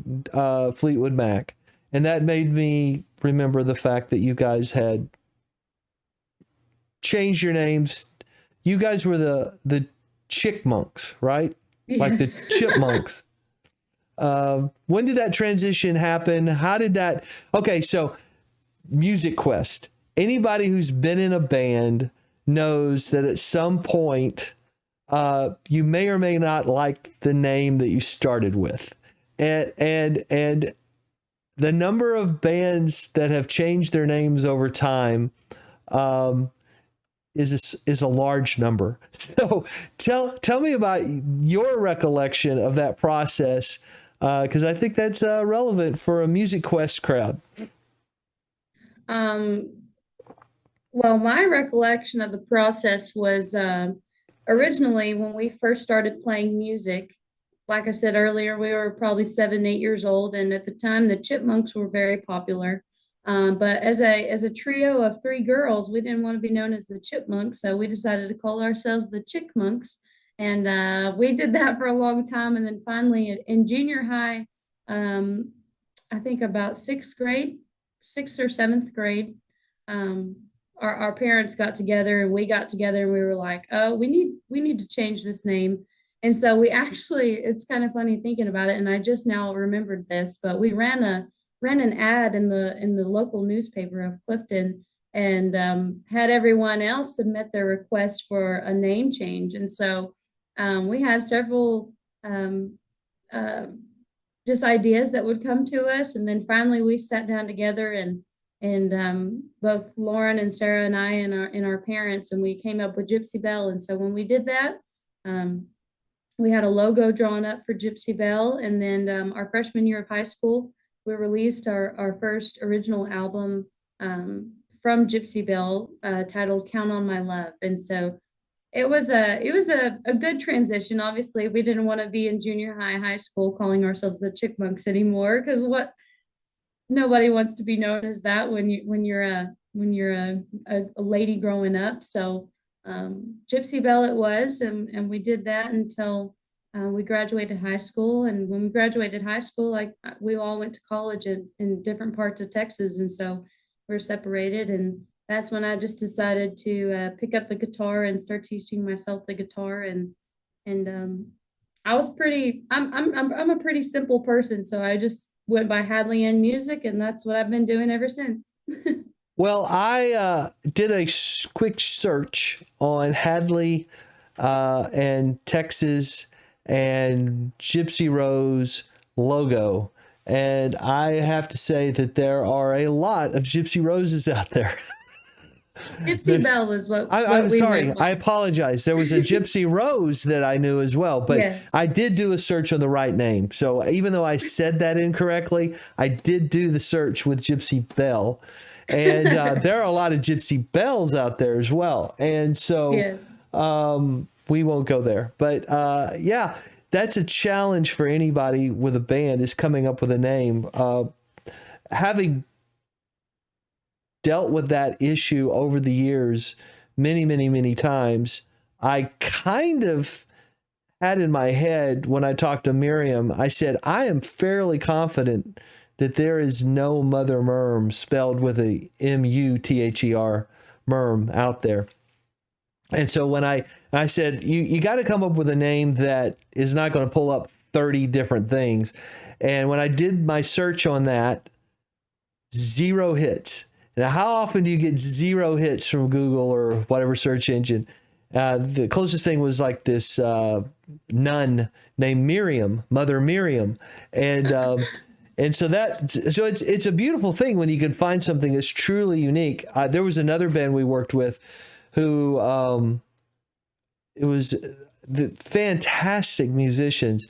Fleetwood Mac, and that made me remember the fact that you guys had changed your names. You guys were the Chickmunks, right? Yes. Like the Chipmunks. When did that transition happen? How did that? Okay, so Music Quest. Anybody who's been in a band knows that at some point you may or may not like the name that you started with, and the number of bands that have changed their names over time is a large number. So tell me about your recollection of that process, because I think that's relevant for a Music Quest crowd. Well, my recollection of the process was originally when we first started playing music. Like I said earlier, we were probably 7, 8 years old, and at the time the Chipmunks were very popular. But as a trio of 3 girls, we didn't want to be known as the Chipmunks, so we decided to call ourselves the Chickmunks, and we did that for a long time. And then finally, in junior high, I think about 6th or 7th grade, our parents got together and we got together and we were like, oh, we need to change this name. And so we actually, it's kind of funny thinking about it, and I just now remembered this, but we ran an ad in the local newspaper of Clifton, and had everyone else submit their request for a name change. And so we had several just ideas that would come to us, and then finally we sat down together, and both Lauren and Sarah and I and our parents, and we came up with Gypsy Belle. And so when we did that, we had a logo drawn up for Gypsy Belle, and then our freshman year of high school, we released our first original album from Gypsy Belle, titled "Count on My Love." And so it was a good transition. Obviously, we didn't want to be in junior high school calling ourselves the Chickmunks anymore, because nobody wants to be known as that when you're a lady growing up. So Gypsy Belle it was, and we did that until we graduated high school. And when we graduated high school, like we all went to college in different parts of Texas, and so we're separated. And that's when I just decided to pick up the guitar and start teaching myself the guitar. And I was pretty. I'm a pretty simple person, so I just went by Hadley Anne Music, and that's what I've been doing ever since. Well, I did a quick search on Hadley and Texas and Gypsy Rose logo, and I have to say that there are a lot of Gypsy Roses out there. Gypsy Belle is what I'm we sorry. went by. I apologize. There was a Gypsy Rose that I knew as well, but Yes. I did do a search on the right name. So even though I said that incorrectly, I did do the search with Gypsy Belle. And there are a lot of Gypsy Bells out there as well. And so Yes. we won't go there. But yeah, that's a challenge for anybody with a band, is coming up with a name. Having dealt with that issue over the years many, many, many times, I kind of had in my head when I talked to Miriam, I said, I am fairly confident that there is no Mother Merm spelled with a M-U-T-H-E-R, Merm, out there. And so when I said, you got to come up with a name that is not going to pull up 30 different things. And when I did my search on that, 0 hits. Now, how often do you get 0 hits from Google or whatever search engine? The closest thing was like this nun named Miriam, Mother Miriam. And so it's a beautiful thing when you can find something that's truly unique. There was another band we worked with who it was the fantastic musicians,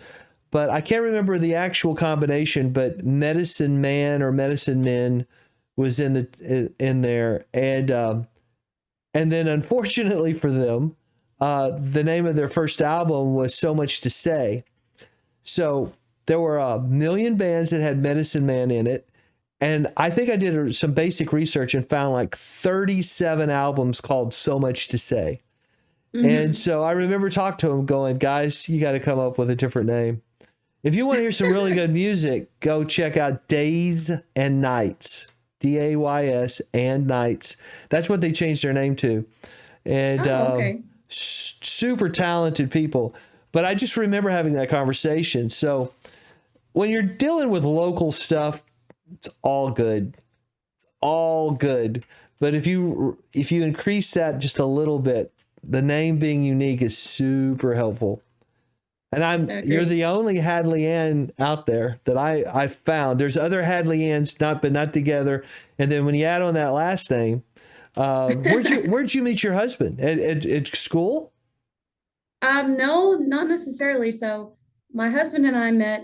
but I can't remember the actual combination, but Medicine Man or Medicine Men was in there. And then unfortunately for them, the name of their first album was So Much to Say. So there were a million bands that had Medicine Man in it. And I think I did some basic research and found like 37 albums called So Much to Say. Mm-hmm. And so I remember talking to them going, guys, you got to come up with a different name. If you want to hear some really good music, go check out Days and Nights, D-A-Y-S and Nights. That's what they changed their name to. And okay. Super talented people. But I just remember having that conversation. So when you're dealing with local stuff, it's all good. It's all good. But if you increase that just a little bit, the name being unique is super helpful. And you're the only Hadley Anne out there that I found. There's other Hadley Annes, but not together. And then when you add on that last name, where'd you meet your husband? At school? No, not necessarily. So my husband and I met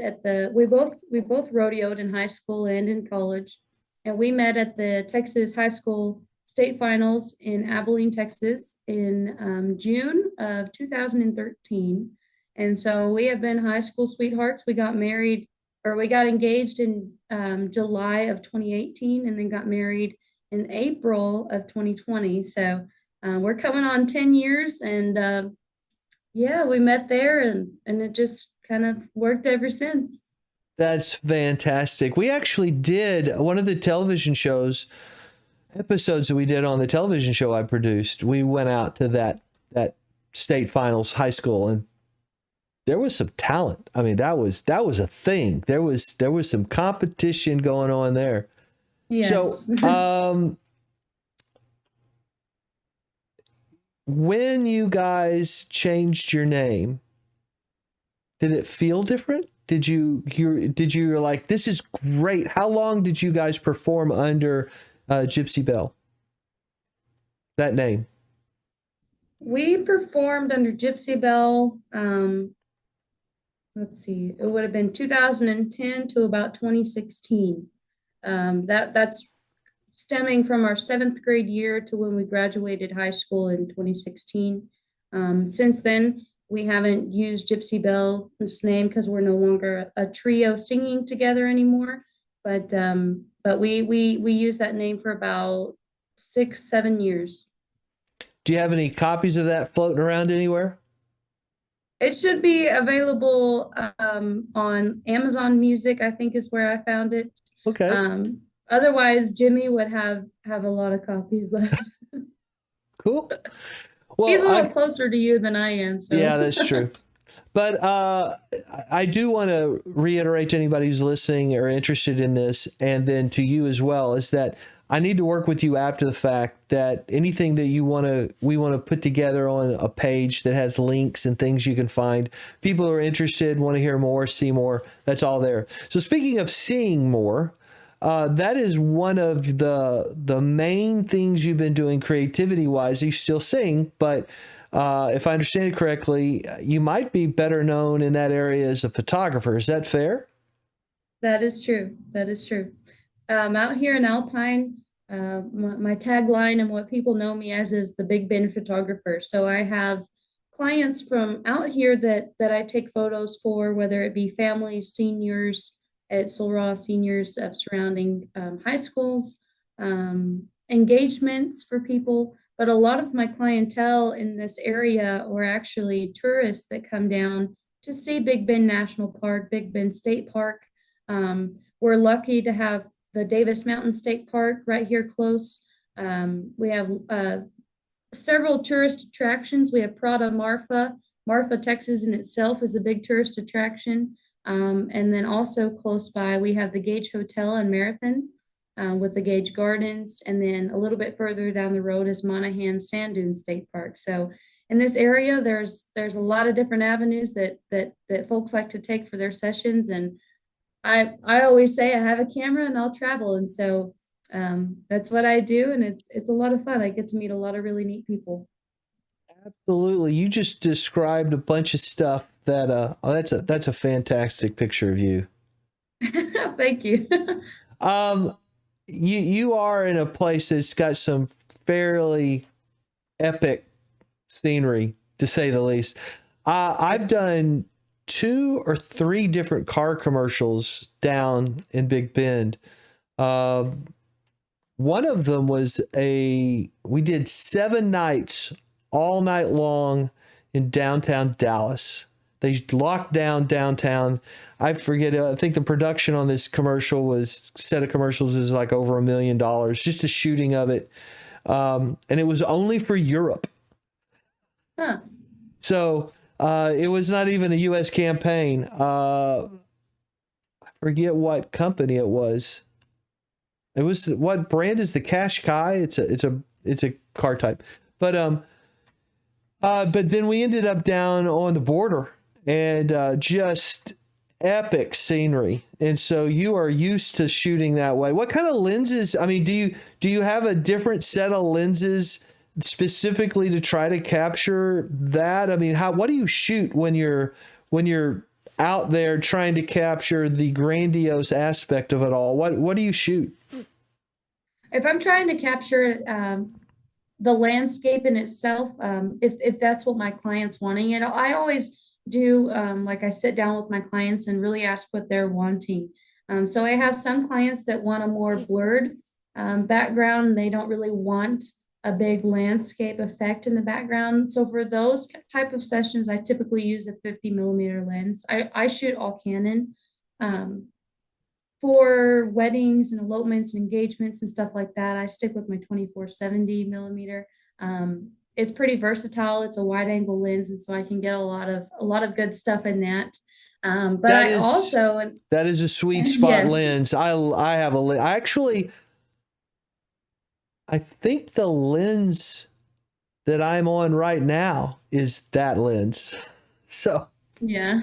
we both rodeoed in high school and in college, and we met at the Texas High School State Finals in Abilene, Texas in June of 2013. And so we have been high school sweethearts. We got engaged in July of 2018, and then got married in April of 2020. So we're coming on 10 years, and yeah, we met there, and it just kind of worked ever since. That's fantastic. We actually did one of the television episodes that we did on the television show I produced. We went out to that state finals high school, and there was some talent. I mean, that was a thing. There was some competition going on there. Yes. So, when you guys changed your name, did it feel different? Did you like, this is great? How long did you guys perform under Gypsy Belle? That name. We performed under Gypsy Belle. Let's see, it would have been 2010 to about 2016. That's stemming from our 7th grade year to when we graduated high school in 2016. Since then, we haven't used Gypsy Belle's name because we're no longer a trio singing together anymore. But we used that name for about 6-7 years. Do you have any copies of that floating around anywhere? It should be available on Amazon Music, I think is where I found it. Okay, Otherwise, Jimmy would have a lot of copies left. cool. He's Well, a little closer to you than I am, yeah, so. that's true. But I do want to reiterate to anybody who's listening or interested in this, and then to you as well, is that I need to work with you after the fact. That anything that we want to put together on a page that has links and things you can find. People who are interested, want to hear more, see more. That's all there. So speaking of seeing more, that is one of the main things you've been doing creativity wise. You still sing, but if I understand it correctly, you might be better known in that area as a photographer. Is that fair? That is true. That is true. Out here in Alpine, my tagline and what people know me as is the Big Ben photographer. So I have clients from out here that I take photos for, whether it be families, seniors at Solra, seniors of surrounding high schools, engagements for people. But a lot of my clientele in this area are actually tourists that come down to see Big Bend National Park, Big Bend State Park. We're lucky to have the Davis Mountain State Park right here close. We have several tourist attractions. We have Prada Marfa. Marfa, Texas in itself is a big tourist attraction. And then also close by, we have the Gage Hotel in Marathon with the Gage Gardens. And then a little bit further down the road is Monahan Sand Dune State Park. So in this area, there's a lot of different avenues that folks like to take for their sessions. And I always say I have a camera and I'll travel. And so that's what I do. And it's a lot of fun. I get to meet a lot of really neat people. Absolutely. You just described a bunch of stuff that that's a fantastic picture of you. Thank you. You are in a place that's got some fairly epic scenery, to say the least. I've done 2 or 3 different car commercials down in Big Bend. One of them was we did 7 nights, all night long in downtown Dallas. They locked down downtown. I forget. I think the production on this set of commercials is like over $1 million, just the shooting of it. And it was only for Europe. Huh. So it was not even a U.S. campaign. I forget what company it was. It was, what brand is the Qashqai? It's a car type. But then we ended up down on the border and just epic scenery. And so you are used to shooting that way. What kind of lenses? I mean, do you have a different set of lenses specifically to try to capture that? I mean, what do you shoot when you're out there trying to capture the grandiose aspect of it all? What do you shoot? If I'm trying to capture the landscape in itself, if that's what my client's wanting, and I always do, like I sit down with my clients and really ask what they're wanting. So I have some clients that want a more blurred background. They don't really want a big landscape effect in the background. So for those type of sessions, I typically use a 50mm lens. I shoot all Canon. For weddings and elopements and engagements and stuff like that, I stick with my 24-70mm. It's pretty versatile. It's a wide angle lens, and so I can get a lot of good stuff in that. But that is a sweet spot yes. lens. I have a lens. I think the lens that I'm on right now is that lens. So yeah,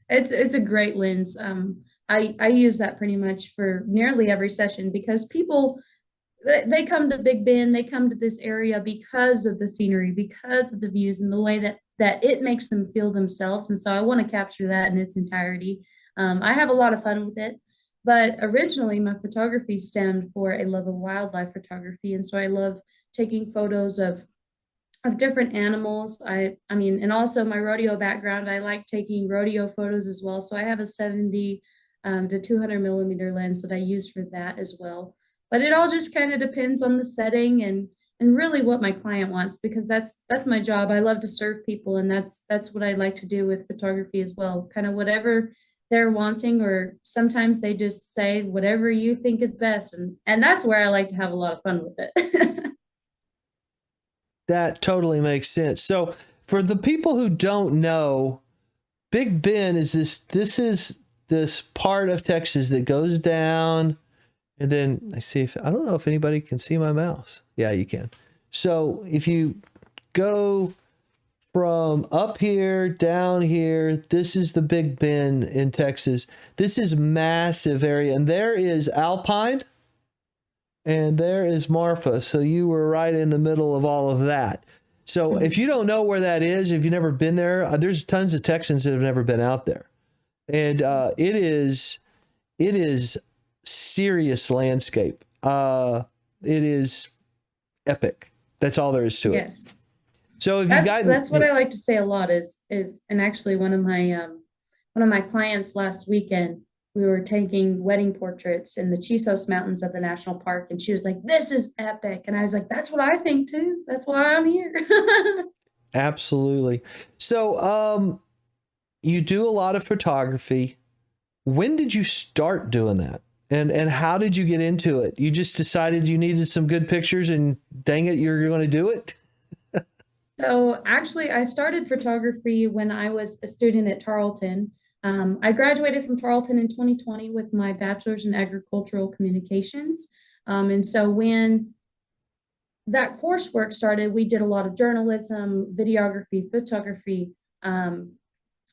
it's a great lens. I use that pretty much for nearly every session because people, they come to Big Bend, they come to this area because of the scenery, because of the views and the way that it makes them feel themselves. And so I want to capture that in its entirety. I have a lot of fun with it, but originally my photography stemmed for a love of wildlife photography. And so I love taking photos of different animals. I mean, and also my rodeo background, I like taking rodeo photos as well. So I have a 70 to 200mm lens that I use for that as well. But it all just kind of depends on the setting and and really what my client wants, because that's my job. I love to serve people, and that's what I like to do with photography as well. Kind of whatever they're wanting, or sometimes they just say whatever you think is best, and that's where I like to have a lot of fun with it. That totally makes sense. So for the people who don't know, Big Bend is this part of Texas that goes down, and then I don't know if anybody can see my mouse. Yeah, you can. So if you go from up here, down here, this is the Big Bend in Texas. This is massive area, and there is Alpine, and there is Marfa. So you were right in the middle of all of that. So if you don't know where that is, if you've never been there, there's tons of Texans that have never been out there. And it is serious landscape. It is epic. That's all there is to it. Yes. So if that's what I like to say a lot is, and actually one of my clients last weekend, we were taking wedding portraits in the Chisos Mountains of the national park, and she was like, "This is epic," and I was like, "That's what I think too. That's why I'm here." Absolutely. So you do a lot of photography. When did you start doing that? And how did you get into it? You just decided you needed some good pictures, and dang it, you're going to do it? So actually, I started photography when I was a student at Tarleton. I graduated from Tarleton in 2020 with my bachelor's in agricultural communications. And so when that coursework started, we did a lot of journalism, videography, photography,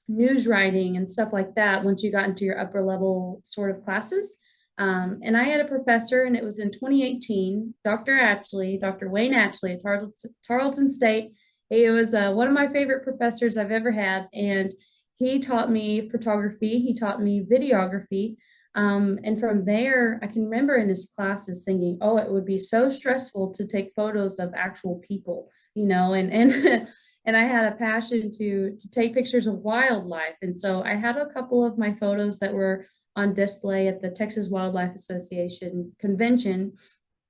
news writing, and stuff like that once you got into your upper level sort of classes. And I had a professor, and it was in 2018, Dr. Wayne Ashley at Tarleton State. He was one of my favorite professors I've ever had, and he taught me photography, he taught me videography, and from there, I can remember in his classes thinking, oh, it would be so stressful to take photos of actual people, and and I had a passion to take pictures of wildlife, and so I had a couple of my photos that were on display at the Texas Wildlife Association convention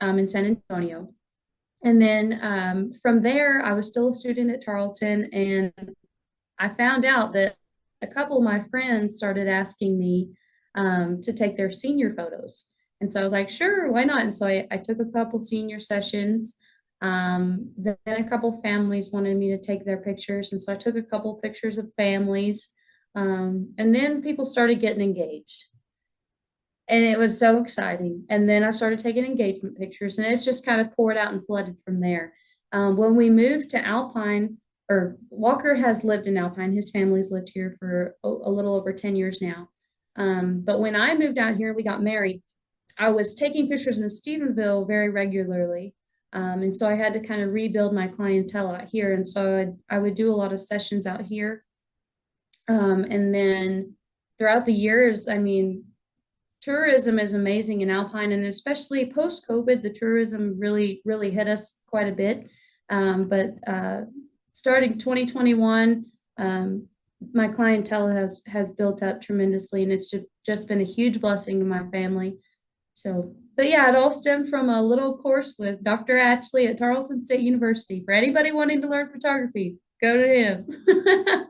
in San Antonio. And then from there, I was still a student at Tarleton, and I found out that a couple of my friends started asking me to take their senior photos. And so I was like, sure, why not? And so I took a couple senior sessions. Then a couple families wanted me to take their pictures. And so I took a couple pictures of families. And then people started getting engaged. And it was so exciting. And then I started taking engagement pictures, and it's just kind of poured out and flooded from there. When we moved to Alpine, or Walker has lived in Alpine, his family's lived here for a little over 10 years now. But when I moved out here, we got married, I was taking pictures in Stephenville very regularly. And so I had to kind of rebuild my clientele out here. And so I would do a lot of sessions out here. And then throughout the years, I mean, tourism is amazing in Alpine, and especially post-COVID, the tourism really, really hit us quite a bit. But starting 2021, my clientele has built up tremendously, and it's just been a huge blessing to my family. So, but yeah, it all stemmed from a little course with Dr. Ashley at Tarleton State University. For anybody wanting to learn photography, go to him.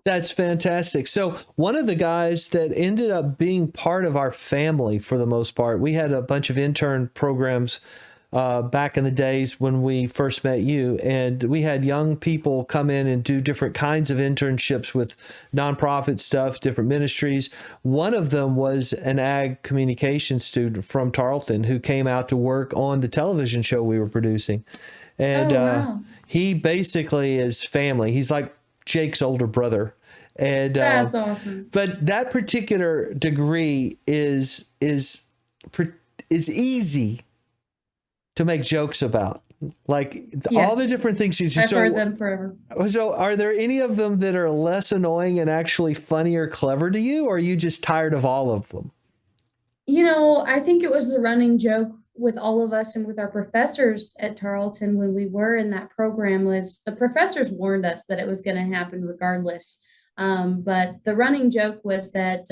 That's fantastic. So one of the guys that ended up being part of our family for the most part, we had a bunch of intern programs back in the days when we first met you, and we had young people come in and do different kinds of internships with nonprofit stuff, different ministries. One of them was an ag communication student from Tarleton who came out to work on the television show we were producing. And wow. He basically is family. He's like Jake's older brother. And that's awesome. But that particular degree is easy to make jokes about. Like Yes. all the different things you I've heard them forever. So are there any of them that are less annoying and actually funny or clever to you, or are you just tired of all of them? I think it was the running joke with all of us and with our professors at Tarleton when we were in that program was the professors warned us that it was going to happen regardless. But the running joke was that,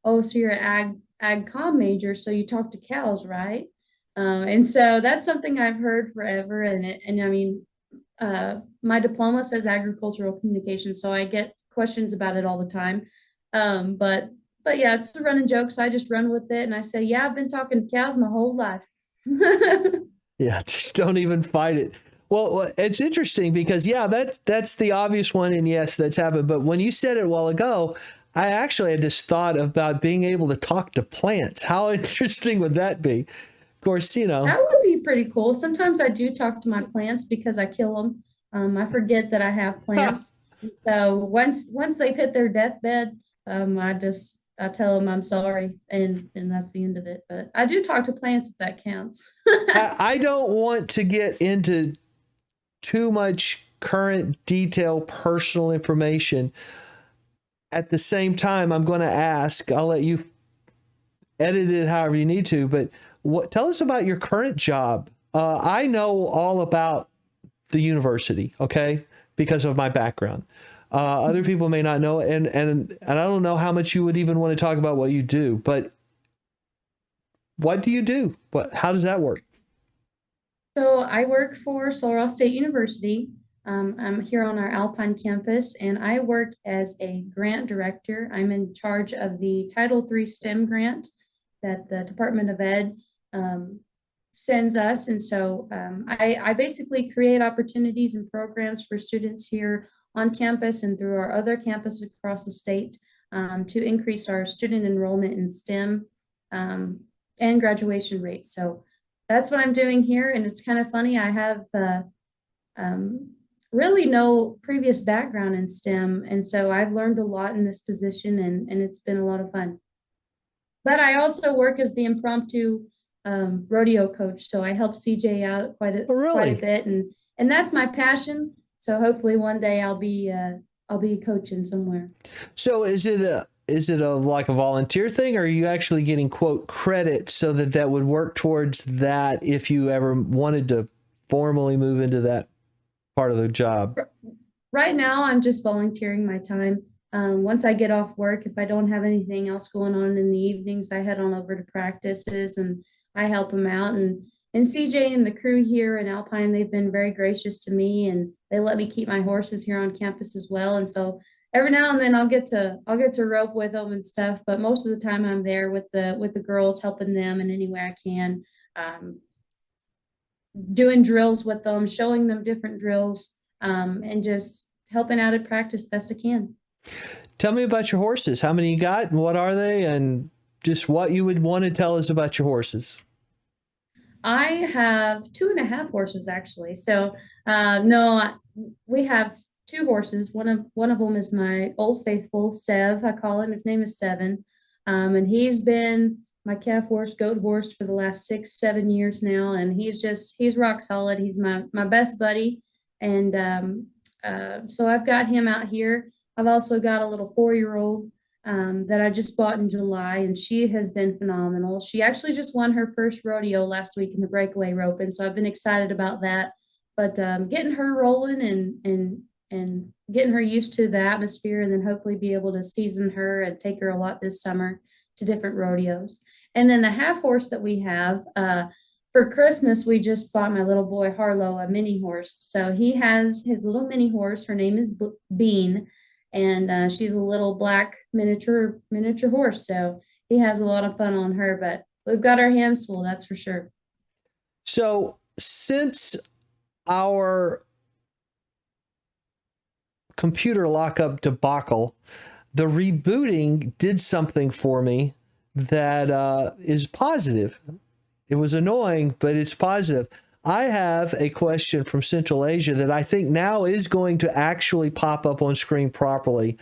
oh, so you're an ag comm major, so you talk to cows, right? And so that's something I've heard forever. And I mean, my diploma says agricultural communication, so I get questions about it all the time. Um, but but yeah, it's a running joke, so I just run with it and I say, yeah, I've been talking to cows my whole life. Yeah, just don't even fight it. Well, it's interesting because yeah, that's the obvious one, and yes, that's happened. But when you said it a while ago, I actually had this thought about being able to talk to plants. How interesting would that be? Of course, you know. That would be pretty cool. Sometimes I do talk to my plants because I kill them. I forget that I have plants. So once they've hit their deathbed, I tell them I'm sorry, and that's the end of it. But I do talk to plants if that counts. I don't want to get into too much current detail personal information. At the same time, I'm going to ask, I'll let you edit it however you need to, but tell us about your current job. I know all about the university, okay, because of my background. Other people may not know, and I don't know how much you would even want to talk about what you do, but what do you do? How does that work? So I work for Sullivan State University. I'm here on our Alpine campus, and I work as a grant director. I'm in charge of the Title III STEM grant that the Department of Ed sends us. And so I basically create opportunities and programs for students here on campus and through our other campuses across the state to increase our student enrollment in STEM and graduation rates. So that's what I'm doing here. And it's kind of funny. I have really no previous background in STEM. And so I've learned a lot in this position, and it's been a lot of fun. But I also work as the impromptu rodeo coach. So I help CJ out quite Oh, really? a bit. And that's my passion. So hopefully one day I'll be coaching somewhere. So is it a like a volunteer thing, or are you actually getting quote credit so that would work towards that if you ever wanted to formally move into that part of the job? Right now, I'm just volunteering my time. Once I get off work, if I don't have anything else going on in the evenings, I head on over to practices and I help them out. And CJ and the crew here in Alpine, they've been very gracious to me, and they let me keep my horses here on campus as well. And so every now and then I'll get to rope with them and stuff. But most of the time I'm there with the girls, helping them in any way I can, doing drills with them, showing them different drills, and just helping out at practice best I can. Tell me about your horses. How many you got, and what are they, and just what you would want to tell us about your horses. I have 2.5 horses actually. So no, we have 2 horses. One of them is my old faithful Sev. I call him. His name is Seven, and he's been my calf horse, goat horse for the last 6, 7 years now, and he's rock solid. He's my best buddy, and so I've got him out here. I've also got a little 4-year-old that I just bought in July, and she has been phenomenal. She actually just won her first rodeo last week in the breakaway roping, so I've been excited about that. But getting her rolling and getting her used to the atmosphere, and then hopefully be able to season her and take her a lot this summer to different rodeos. And then the half horse that we have, for Christmas, we just bought my little boy Harlow a mini horse. So he has his little mini horse. Her name is Bean, and she's a little black miniature horse. So he has a lot of fun on her, but we've got our hands full, that's for sure. So since our computer lockup debacle, the rebooting did something for me that is positive. It was annoying, but it's positive. I have a question from Central Asia that I think now is going to actually pop up on screen properly.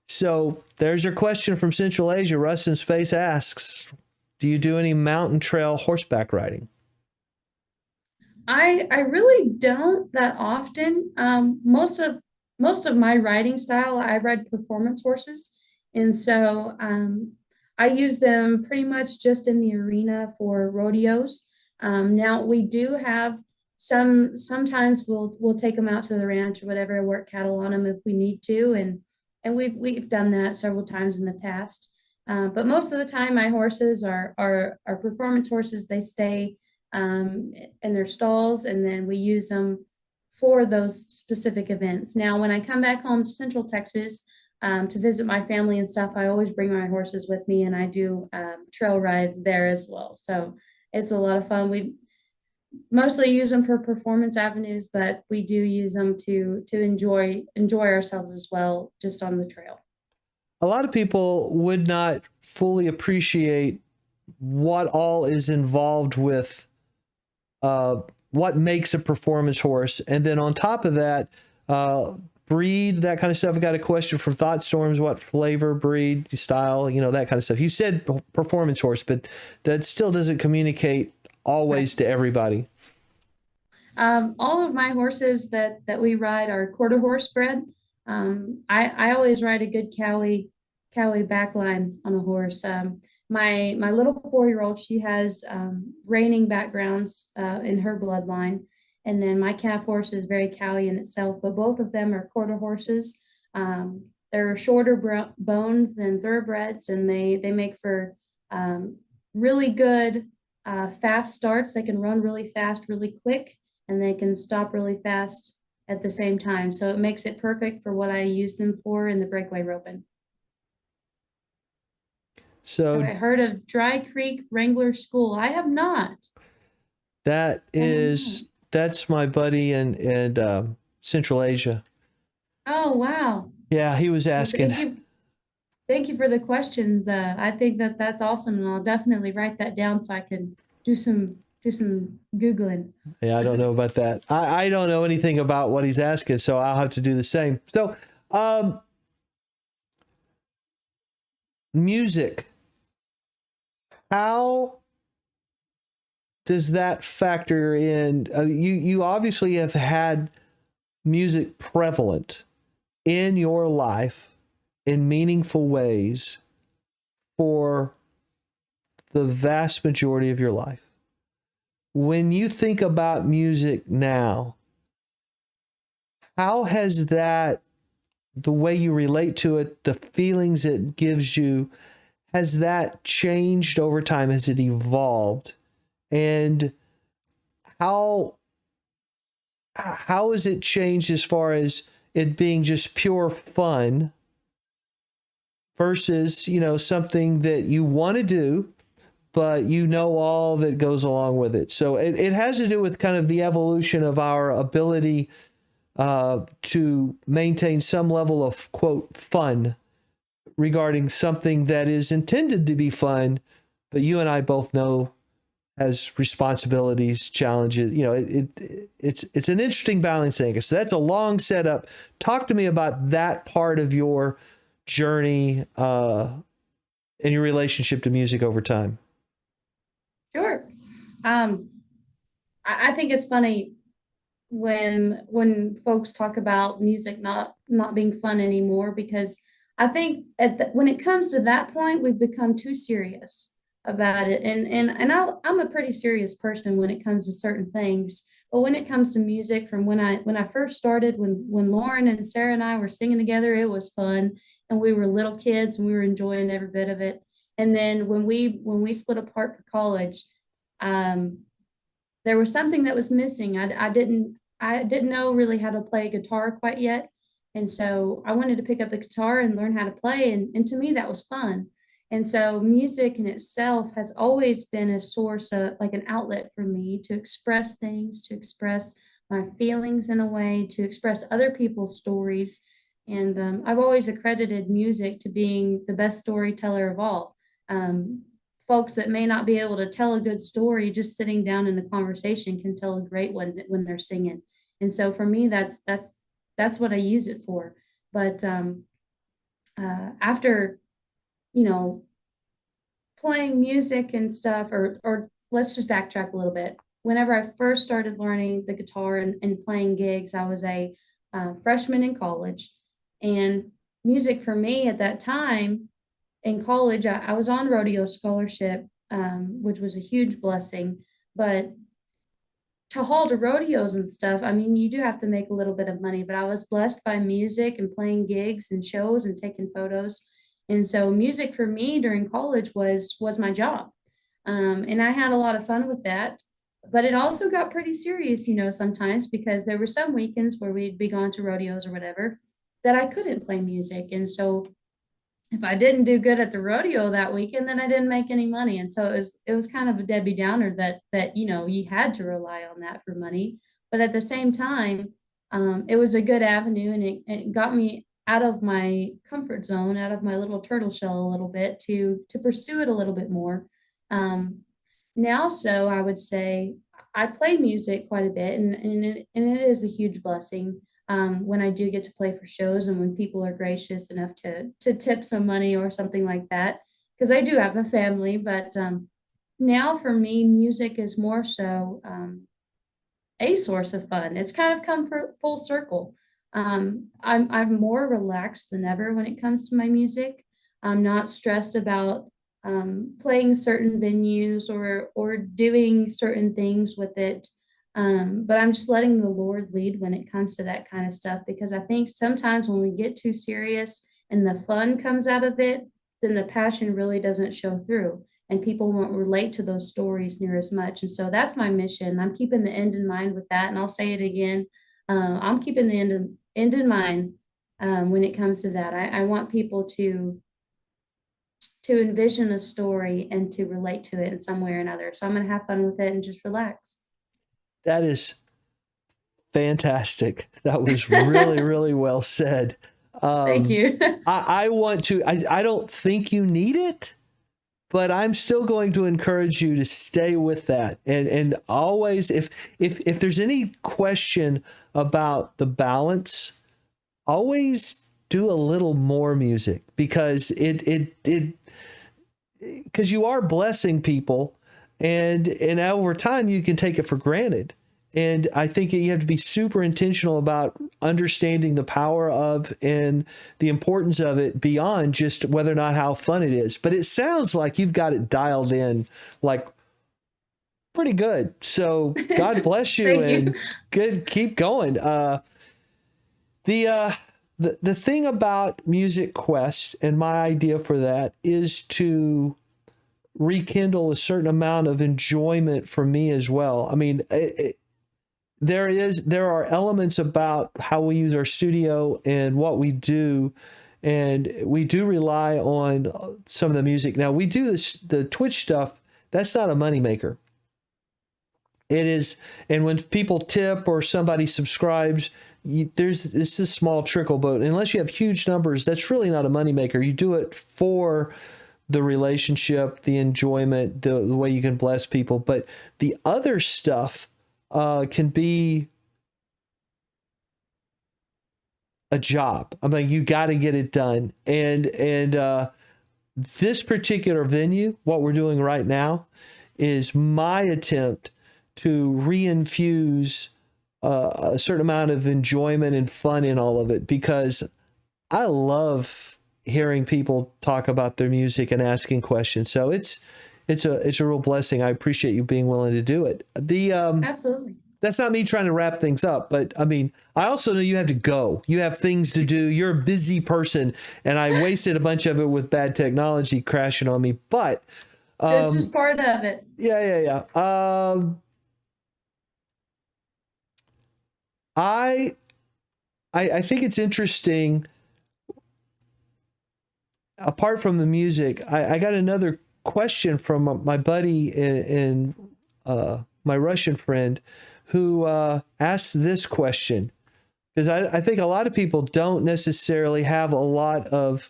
So there's your question from Central Asia. Rust in Space asks, do you do any mountain trail horseback riding? I really don't that often. Most of my riding style, I ride performance horses, and so I use them pretty much just in the arena for rodeos. Now we do have sometimes we'll take them out to the ranch or whatever and work cattle on them if we need to, and we've done that several times in the past. But most of the time, my horses are performance horses. They stay in their stalls, and then we use them for those specific events. Now, when I come back home to Central Texas to visit my family and stuff, I always bring my horses with me, and I do trail ride there as well. So it's a lot of fun. We mostly use them for performance avenues, but we do use them to enjoy ourselves as well, just on the trail. A lot of people would not fully appreciate what all is involved with what makes a performance horse. And then on top of that, breed, that kind of stuff. I got a question from Thought Storms. What flavor, breed, style, that kind of stuff. You said performance horse, but that still doesn't communicate always to everybody. All of my horses that we ride are quarter horse bred. I always ride a good Cowie backline on a horse. My little 4-year-old, she has reining backgrounds in her bloodline, and then my calf horse is very Cowie in itself. But both of them are quarter horses. They're shorter boned than thoroughbreds, and they make for really good fast starts. They can run really fast, really quick, and they can stop really fast at the same time. So it makes it perfect for what I use them for in the breakaway roping. So I heard of Dry Creek Wrangler School. I have not. That's my buddy in Central Asia. Oh, wow. Yeah, he was asking. Well, thank you for the questions. I think that's awesome, and I'll definitely write that down so I can do some Googling. Yeah, I don't know about that. I don't know anything about what he's asking, so I'll have to do the same. So, music. How does that factor in? You obviously have had music prevalent in your life in meaningful ways for the vast majority of your life. When you think about music now, how has that, the way you relate to it, the feelings it gives you, has that changed over time? Has it evolved? And how has it changed as far as it being just pure fun versus, something that you want to do, but all that goes along with it? So it has to do with kind of the evolution of our ability to maintain some level of, quote, fun regarding something that is intended to be fun, but you and I both know has responsibilities, challenges. It's an interesting balancing. So that's a long setup. Talk to me about that part of your journey and your relationship to music over time. Sure. I think it's funny when folks talk about music not being fun anymore, because I think when it comes to that point, we've become too serious about it. And I'm a pretty serious person when it comes to certain things. But when it comes to music, from when I first started, when Lauren and Sarah and I were singing together, it was fun, and we were little kids and we were enjoying every bit of it. And then when we split apart for college, there was something that was missing. I didn't know really how to play guitar quite yet. And so I wanted to pick up the guitar and learn how to play. And to me, that was fun. And so music in itself has always been a source of, like, an outlet for me to express things, to express my feelings in a way, to express other people's stories. And I've always accredited music to being the best storyteller of all. Folks that may not be able to tell a good story just sitting down in a conversation can tell a great one when they're singing. And so for me, that's what I use it for. But after, playing music and stuff, or let's just backtrack a little bit. Whenever I first started learning the guitar and playing gigs, I was a freshman in college. And music for me at that time in college, I was on rodeo scholarship, which was a huge blessing. But to haul to rodeos and stuff, I mean, you do have to make a little bit of money, but I was blessed by music and playing gigs and shows and taking photos. And so music for me during college was my job. And I had a lot of fun with that. But it also got pretty serious, sometimes because there were some weekends where we'd be going to rodeos or whatever that I couldn't play music. And so if I didn't do good at the rodeo that weekend, then I didn't make any money. And so it was kind of a Debbie Downer that you had to rely on that for money. But at the same time, it was a good avenue, and it got me out of my comfort zone, out of my little turtle shell a little bit to pursue it a little bit more. Now, so I would say I play music quite a bit, and it is a huge blessing when I do get to play for shows and when people are gracious enough to tip some money or something like that. Because I do have a family, but now for me, music is more so a source of fun. It's kind of come for full circle. I'm more relaxed than ever when it comes to my music. I'm not stressed about playing certain venues or doing certain things with it. But I'm just letting the Lord lead when it comes to that kind of stuff, because I think sometimes when we get too serious and the fun comes out of it, then the passion really doesn't show through and people won't relate to those stories near as much. And so that's my mission. I'm keeping the end in mind with that. And I'll say it again. I'm keeping the end in mind when it comes to that. I want people to envision a story and to relate to it in some way or another. So I'm going to have fun with it and just relax. That is fantastic. That was really, really well said. Thank you. I want to, I don't think you need it, but I'm still going to encourage you to stay with that. And always, if there's any question about the balance, always do a little more music, because because you are blessing people, and over time you can take it for granted. And I think you have to be super intentional about understanding the power of and the importance of it beyond just whether or not how fun it is. But it sounds like you've got it dialed in like pretty good. So God bless you. Thank and you. Good, keep going. The thing about Music Quest and my idea for that is to rekindle a certain amount of enjoyment for me as well. I mean, there are elements about how we use our studio and what we do, and we do rely on some of the music. Now, we do the Twitch stuff. That's not a moneymaker. It is, and when people tip or somebody subscribes, it's a small trickle, but unless you have huge numbers, that's really not a moneymaker. You do it for the relationship, the enjoyment, the way you can bless people. But the other stuff can be a job. I mean, you got to get it done. And this particular venue, what we're doing right now, is my attempt to reinfuse a certain amount of enjoyment and fun in all of it, because I love hearing people talk about their music and asking questions. So it's a real blessing. I appreciate you being willing to do it. Absolutely. That's not me trying to wrap things up, but I mean, I also know you have to go. You have things to do. You're a busy person, and I wasted a bunch of it with bad technology crashing on me. But It's just part of it. Yeah. I think it's interesting. Apart from the music, I got another question from my buddy and my Russian friend, who asked this question, because I think a lot of people don't necessarily have a lot of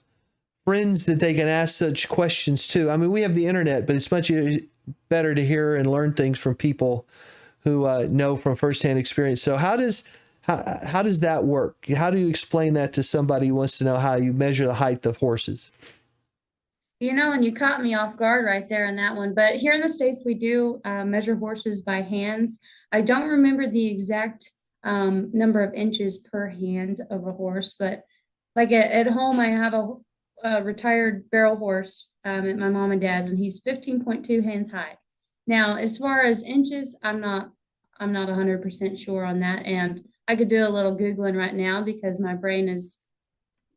friends that they can ask such questions to. I mean, we have the internet, but it's much better to hear and learn things from people who know from firsthand experience. So how does that work? How do you explain that to somebody who wants to know how you measure the height of horses? And you caught me off guard right there in that one. But here in the States, we do measure horses by hands. I don't remember the exact number of inches per hand of a horse, but like at home, I have a retired barrel horse at my mom and dad's, and he's 15.2 hands high. Now, as far as inches, I'm not 100% sure on that, and I could do a little Googling right now because my brain is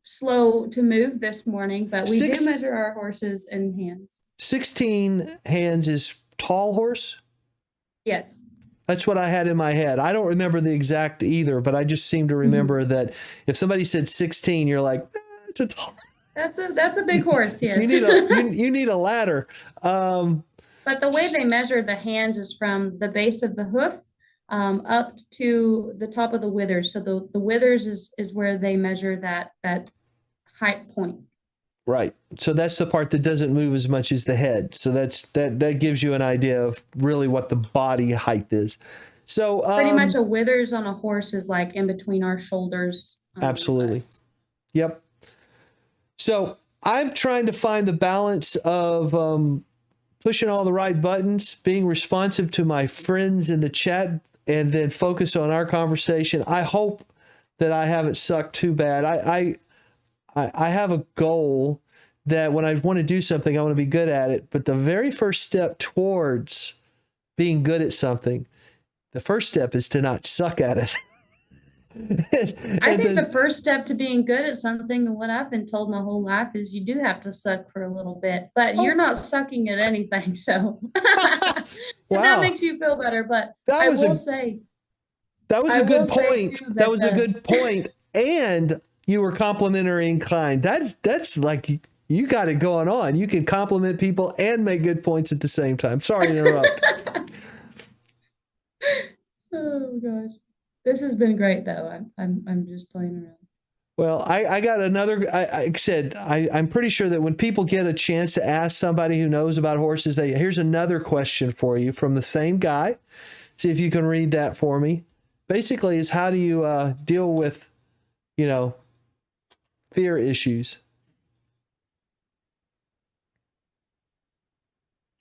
slow to move this morning, but we Six- do measure our horses in hands. 16 hands is tall horse? Yes. That's what I had in my head. I don't remember the exact either, but I just seem to remember that if somebody said 16, you're like, it's a tall. That's a big horse, yes. You need a ladder. But the way they measure the hands is from the base of the hoof up to the top of the withers. So the withers is where they measure that height point. Right. So that's the part that doesn't move as much as the head. So that gives you an idea of really what the body height is. So pretty much a withers on a horse is like in between our shoulders. Absolutely. Yep. So I'm trying to find the balance of pushing all the right buttons, being responsive to my friends in the chat, and then focus on our conversation. I hope that I haven't sucked too bad. I have a goal that when I want to do something, I want to be good at it. But the very first step towards being good at something, the first step is to not suck at it. I think the first step to being good at something, and what I've been told my whole life, is you do have to suck for a little bit, but you're not sucking at anything. So if that makes you feel better, but I will say that was a good point. That was a good point. And you were complimentary inclined. That's like, you got it going on. You can compliment people and make good points at the same time. Sorry to interrupt. Oh gosh. This has been great though. I'm just playing around. Well, I got another, I said, I'm pretty sure that when people get a chance to ask somebody who knows about horses, here's another question for you from the same guy. See if you can read that for me. Basically is, how do you deal with, fear issues?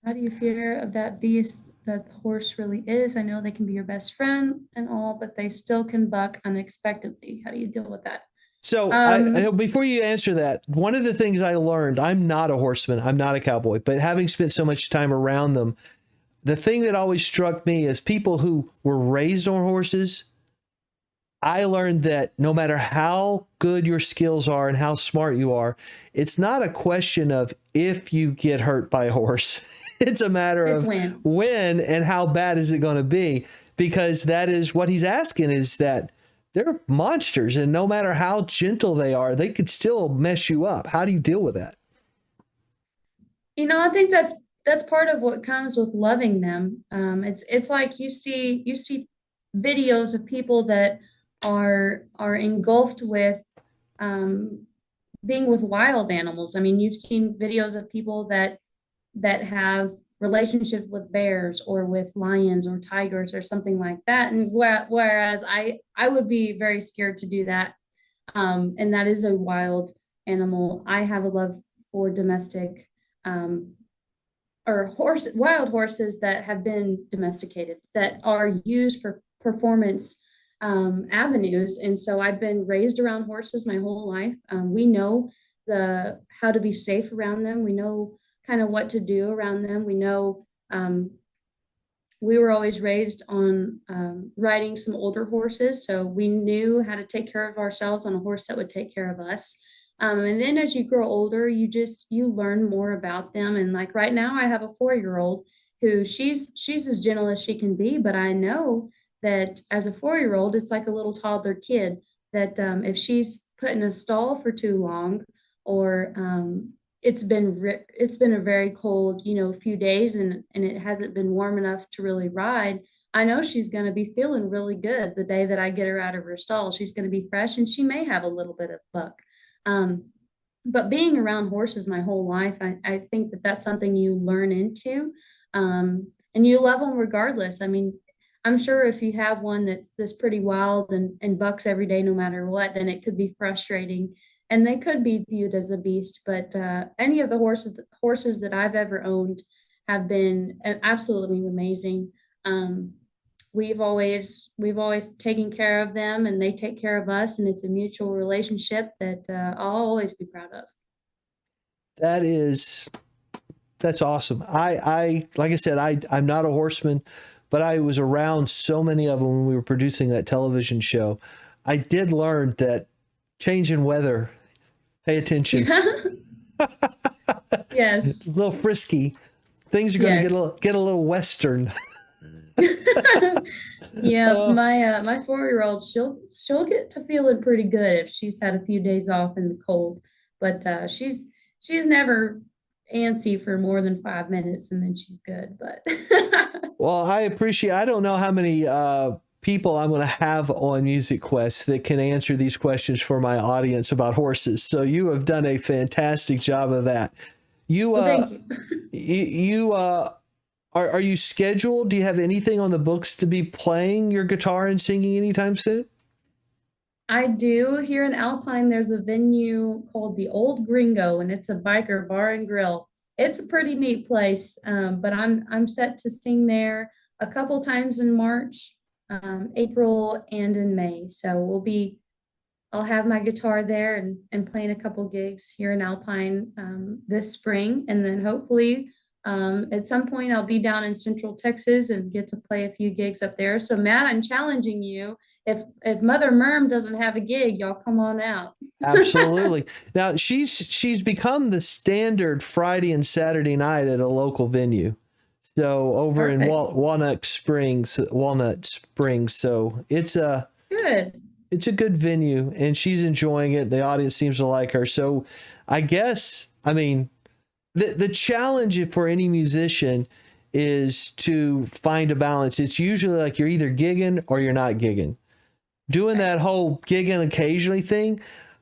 How do you fear of that beast that the horse really is? I know they can be your best friend and all, but they still can buck unexpectedly. How do you deal with that? So before you answer that, one of the things I learned, I'm not a horseman, I'm not a cowboy, but having spent so much time around them, the thing that always struck me is people who were raised on horses. I learned that no matter how good your skills are and how smart you are, it's not a question of if you get hurt by a horse. It's a matter of when and how bad is it going to be, because that is what he's asking, is that they're monsters, and no matter how gentle they are, they could still mess you up. How do you deal with that? I think that's part of what comes with loving them. It's like you see videos of people that are engulfed with being with wild animals. I mean, you've seen videos of people that have relationships with bears or with lions or tigers or something like that. And whereas I would be very scared to do that. And that is a wild animal. I have a love for domestic wild horses that have been domesticated, that are used for performance avenues. And so I've been raised around horses my whole life. We know how to be safe around them. We know kind of what to do around them. We know we were always raised on riding some older horses, so we knew how to take care of ourselves on a horse that would take care of us. And then as you grow older, you learn more about them. And like right now, I have a 4-year-old who she's as gentle as she can be, but I know that as a 4-year-old, it's like a little toddler kid, that if she's put in a stall for too long, or it's been a very cold, few days, and it hasn't been warm enough to really ride, I know she's going to be feeling really good the day that I get her out of her stall. She's going to be fresh, and she may have a little bit of buck. But being around horses my whole life, I think that that's something you learn into, and you love them regardless. I mean, I'm sure if you have one that's pretty wild and bucks every day, no matter what, then it could be frustrating. And they could be viewed as a beast, but any of the horses that I've ever owned have been absolutely amazing. We've always taken care of them, and they take care of us, and it's a mutual relationship that I'll always be proud of. That's awesome. I like I said, I'm not a horseman, but I was around so many of them when we were producing that television show. I did learn that change in weather, Pay attention. Yes. A little frisky. Things are going Yes. to get a little Western. Yeah, my 4-year-old, she'll get to feeling pretty good if she's had a few days off in the cold, but she's never antsy for more than 5 minutes and then she's good. But Well, I don't know how many people I'm going to have on Music Quest that can answer these questions for my audience about horses. So you have done a fantastic job of that. well, thank you. Are you scheduled? Do you have anything on the books to be playing your guitar and singing anytime soon? I do. Here in Alpine, there's a venue called the Old Gringo, and it's a biker bar and grill. It's a pretty neat place, but I'm set to sing there a couple times in March, April, and in May. So I'll have my guitar there and playing a couple gigs here in Alpine this spring, and then hopefully at some point I'll be down in Central Texas and get to play a few gigs up there. So Matt, I'm challenging you. If Mother Merm doesn't have a gig, y'all come on out. Absolutely. Now she's become the standard Friday and Saturday night at a local venue. So over in Perfect. Walnut Springs. So it's a good venue and she's enjoying it. The audience seems to like her. So I guess, I mean, the challenge for any musician is to find a balance. It's usually like you're either gigging or you're not gigging. Doing that whole gigging occasionally thing,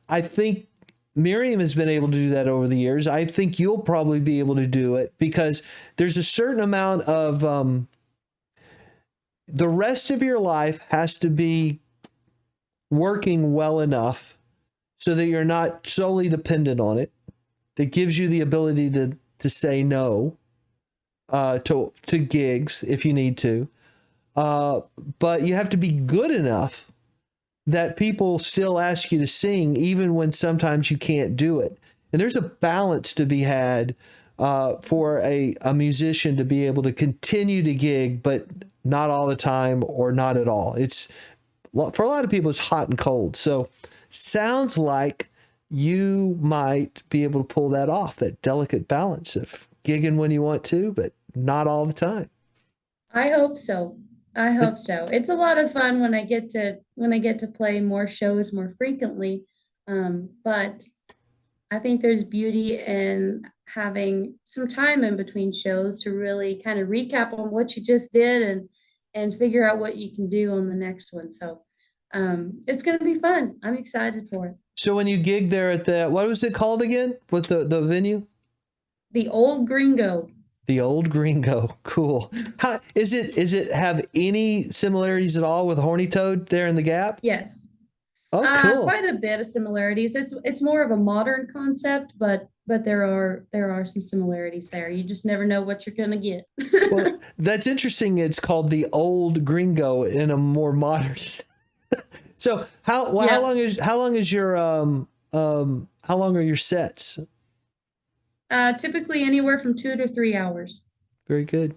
I think Miriam has been able to do that over the years. I think you'll probably be able to do it because there's a certain amount of the rest of your life has to be working well enough so that you're not solely dependent on it. That gives you the ability to say no to gigs if you need to. But you have to be good enough that people still ask you to sing even when sometimes you can't do it. And there's a balance to be had for a musician to be able to continue to gig, but not all the time or not at all. It's for a lot of people, it's hot and cold. So sounds like you might be able to pull that off, that delicate balance of gigging when you want to, but not all the time. I hope so. I hope so. It's a lot of fun when I get to play more shows more frequently. But I think there's beauty in having some time in between shows to really kind of recap on what you just did and figure out what you can do on the next one. So it's going to be fun. I'm excited for it. So when you gig there at what was it called again? With the venue? The Old Gringo. The Old Gringo. Cool. How is it have any similarities at all with Horny Toad there in the Gap? Yes. Oh, cool. Quite a bit of similarities. It's more of a modern concept, but there are some similarities there. You just never know what you're gonna get. Well, that's interesting. It's called the Old Gringo in a more modern. So how long is your how long are your sets? Typically anywhere from 2 to 3 hours. Very good.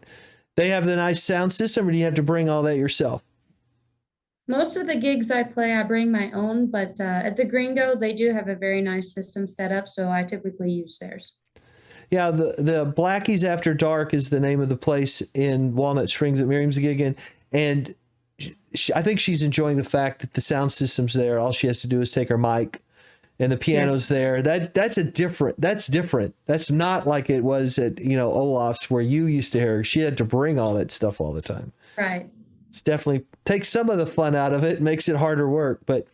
They have the nice sound system, or do you have to bring all that yourself? Most of the gigs I play, I bring my own, but at the Gringo, they do have a very nice system set up, so I typically use theirs. Yeah, the Blackies After Dark is the name of the place in Walnut Springs that Miriam's gigging, and I think she's enjoying the fact that the sound system's there. All she has to do is take her mic, and the piano's there. That's different. That's not like it was at Olaf's where you used to hear. She had to bring all that stuff all the time. Right. It's definitely takes some of the fun out of it, makes it harder work. But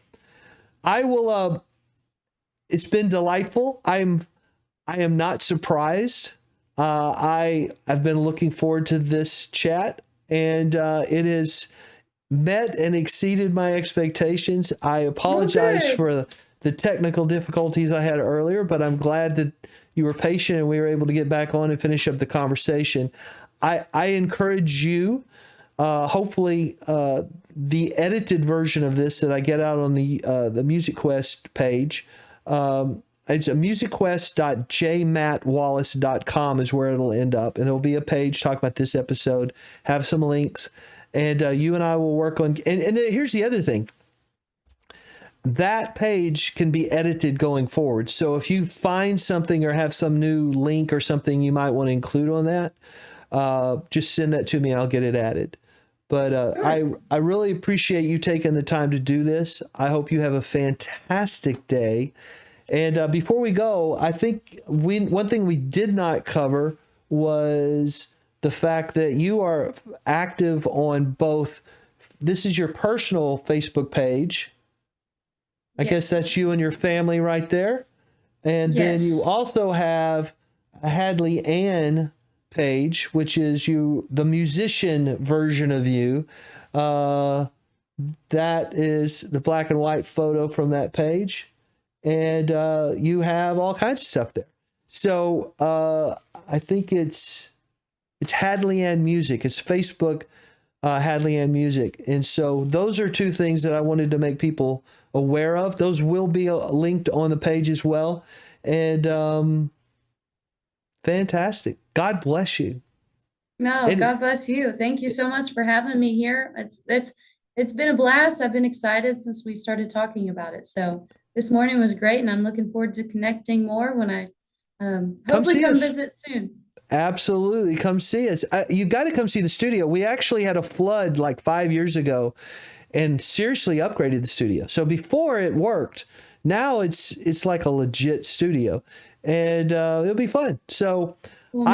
I will. It's been delightful. I am not surprised. I've been looking forward to this chat, and it has met and exceeded my expectations. I apologize for the technical difficulties I had earlier, but I'm glad that you were patient and we were able to get back on and finish up the conversation. I encourage you. Hopefully, the edited version of this that I get out on the Music Quest page, it's a musicquest.jmattwallace.com is where it'll end up, and there'll be a page talking about this episode, have some links, and you and I will work on. And here's the other thing: that page can be edited going forward. So if you find something or have some new link or something you might want to include on that, just send that to me and I'll get it added. But I really appreciate you taking the time to do this. I hope you have a fantastic day. And before we go, I think one thing we did not cover was the fact that you are active on both. This is your personal Facebook page. I guess that's you and your family right there. And then you also have a Hadley Anne page, which is the musician version of you. That is the black and white photo from that page. And you have all kinds of stuff there. So I think it's Hadley Anne Music. It's Facebook Hadley Anne Music. And so those are two things that I wanted to make people aware of. Those will be linked on the page as well. And fantastic. God bless you. No, God bless you. Thank you so much for having me here. It's been a blast. I've been excited since we started talking about it. So this morning was great, and I'm looking forward to connecting more when I hopefully come visit soon. Absolutely. Come see us. You got to come see the studio. We actually had a flood like 5 years ago and seriously upgraded the studio. So before it worked, now it's like a legit studio, and it'll be fun. So well,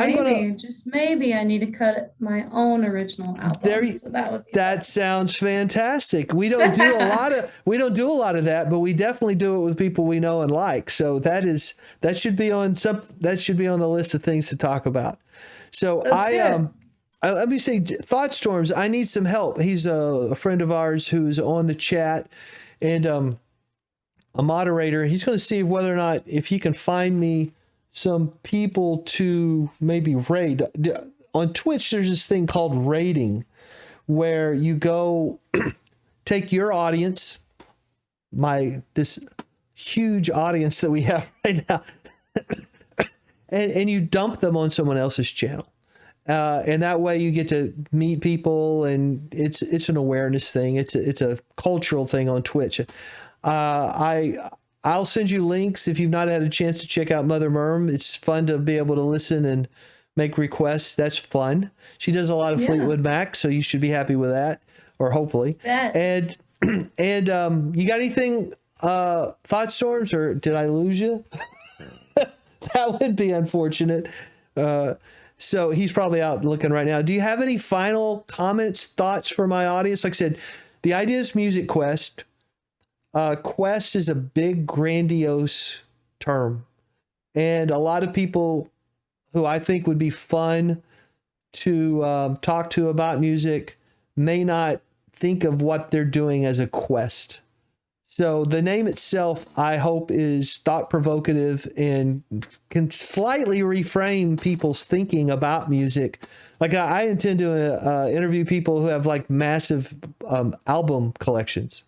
maybe I need to cut my own original album. So that sounds fantastic. We don't do a lot of that, but we definitely do it with people we know and like. So that should be on the list of things to talk about. So let me say, Thought Storms, I need some help. He's a friend of ours who's on the chat and a moderator. He's going to see whether or not if he can find me some people to maybe raid. On Twitch, there's this thing called raiding, where you go take your audience, this huge audience that we have right now, and you dump them on someone else's channel. And that way you get to meet people, and it's an awareness thing. It's a cultural thing on Twitch. I'll send you links if you've not had a chance to check out Mother Merm. It's fun to be able to listen and make requests. That's fun. She does a lot of Fleetwood Mac, so you should be happy with that, or hopefully. And you got anything, Thought Storms, or did I lose you? That would be unfortunate. So he's probably out looking right now. Do you have any final comments, thoughts for my audience? Like I said, the idea is Music Quest. Quest is a big, grandiose term. And a lot of people who I think would be fun to talk to about music may not think of what they're doing as a quest. So the name itself, I hope, is thought-provocative and can slightly reframe people's thinking about music. Like I intend to interview people who have like massive album collections.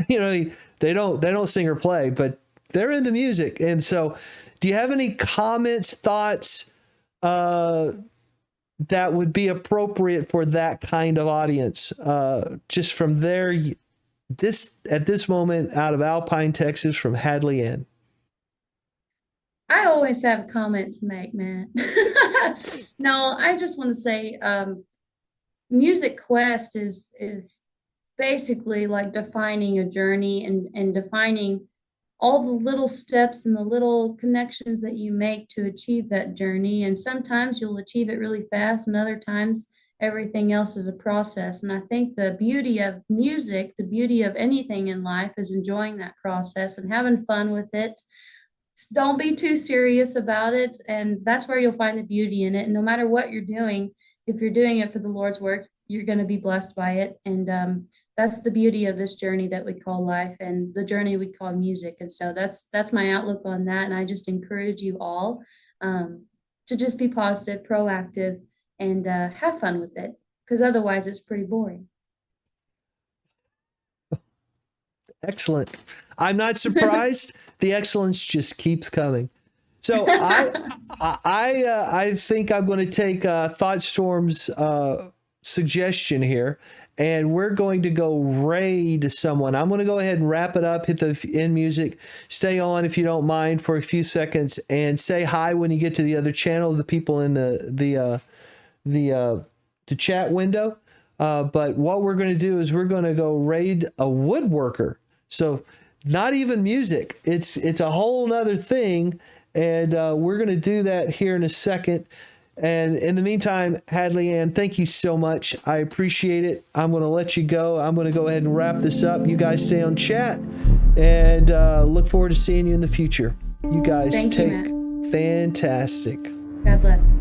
They don't sing or play, but they're into music. And so do you have any comments, thoughts that would be appropriate for that kind of audience? Just from there, at this moment, out of Alpine, Texas, from Hadley Anne. I always have a comment to make, man. No, I just want to say Music Quest is basically like defining a journey and defining all the little steps and the little connections that you make to achieve that journey. And sometimes you'll achieve it really fast, and other times everything else is a process. And I think the beauty of music, the beauty of anything in life, is enjoying that process and having fun with it. Don't be too serious about it. And that's where you'll find the beauty in it. And no matter what you're doing, if you're doing it for the Lord's work, you're going to be blessed by it. And that's the beauty of this journey that we call life, and the journey we call music. And so that's my outlook on that. And I just encourage you all to just be positive, proactive, and have fun with it, because otherwise it's pretty boring. Excellent. I'm not surprised. The excellence just keeps coming. So I think I'm going to take Thought Storm's suggestion here, and we're going to go raid someone. I'm going to go ahead and wrap it up, hit the end music. Stay on if you don't mind for a few seconds, and say hi when you get to the other channel, the people in the chat window. But what we're going to do is we're going to go raid a woodworker. So not even music. It's a whole nother thing. And we're going to do that here in a second. And in the meantime, Hadley Anne, thank you so much. I appreciate it. I'm going to let you go. I'm going to go ahead and wrap this up. You guys stay on chat, and look forward to seeing you in the future. You guys Thank you, take Matt. fantastic. God bless.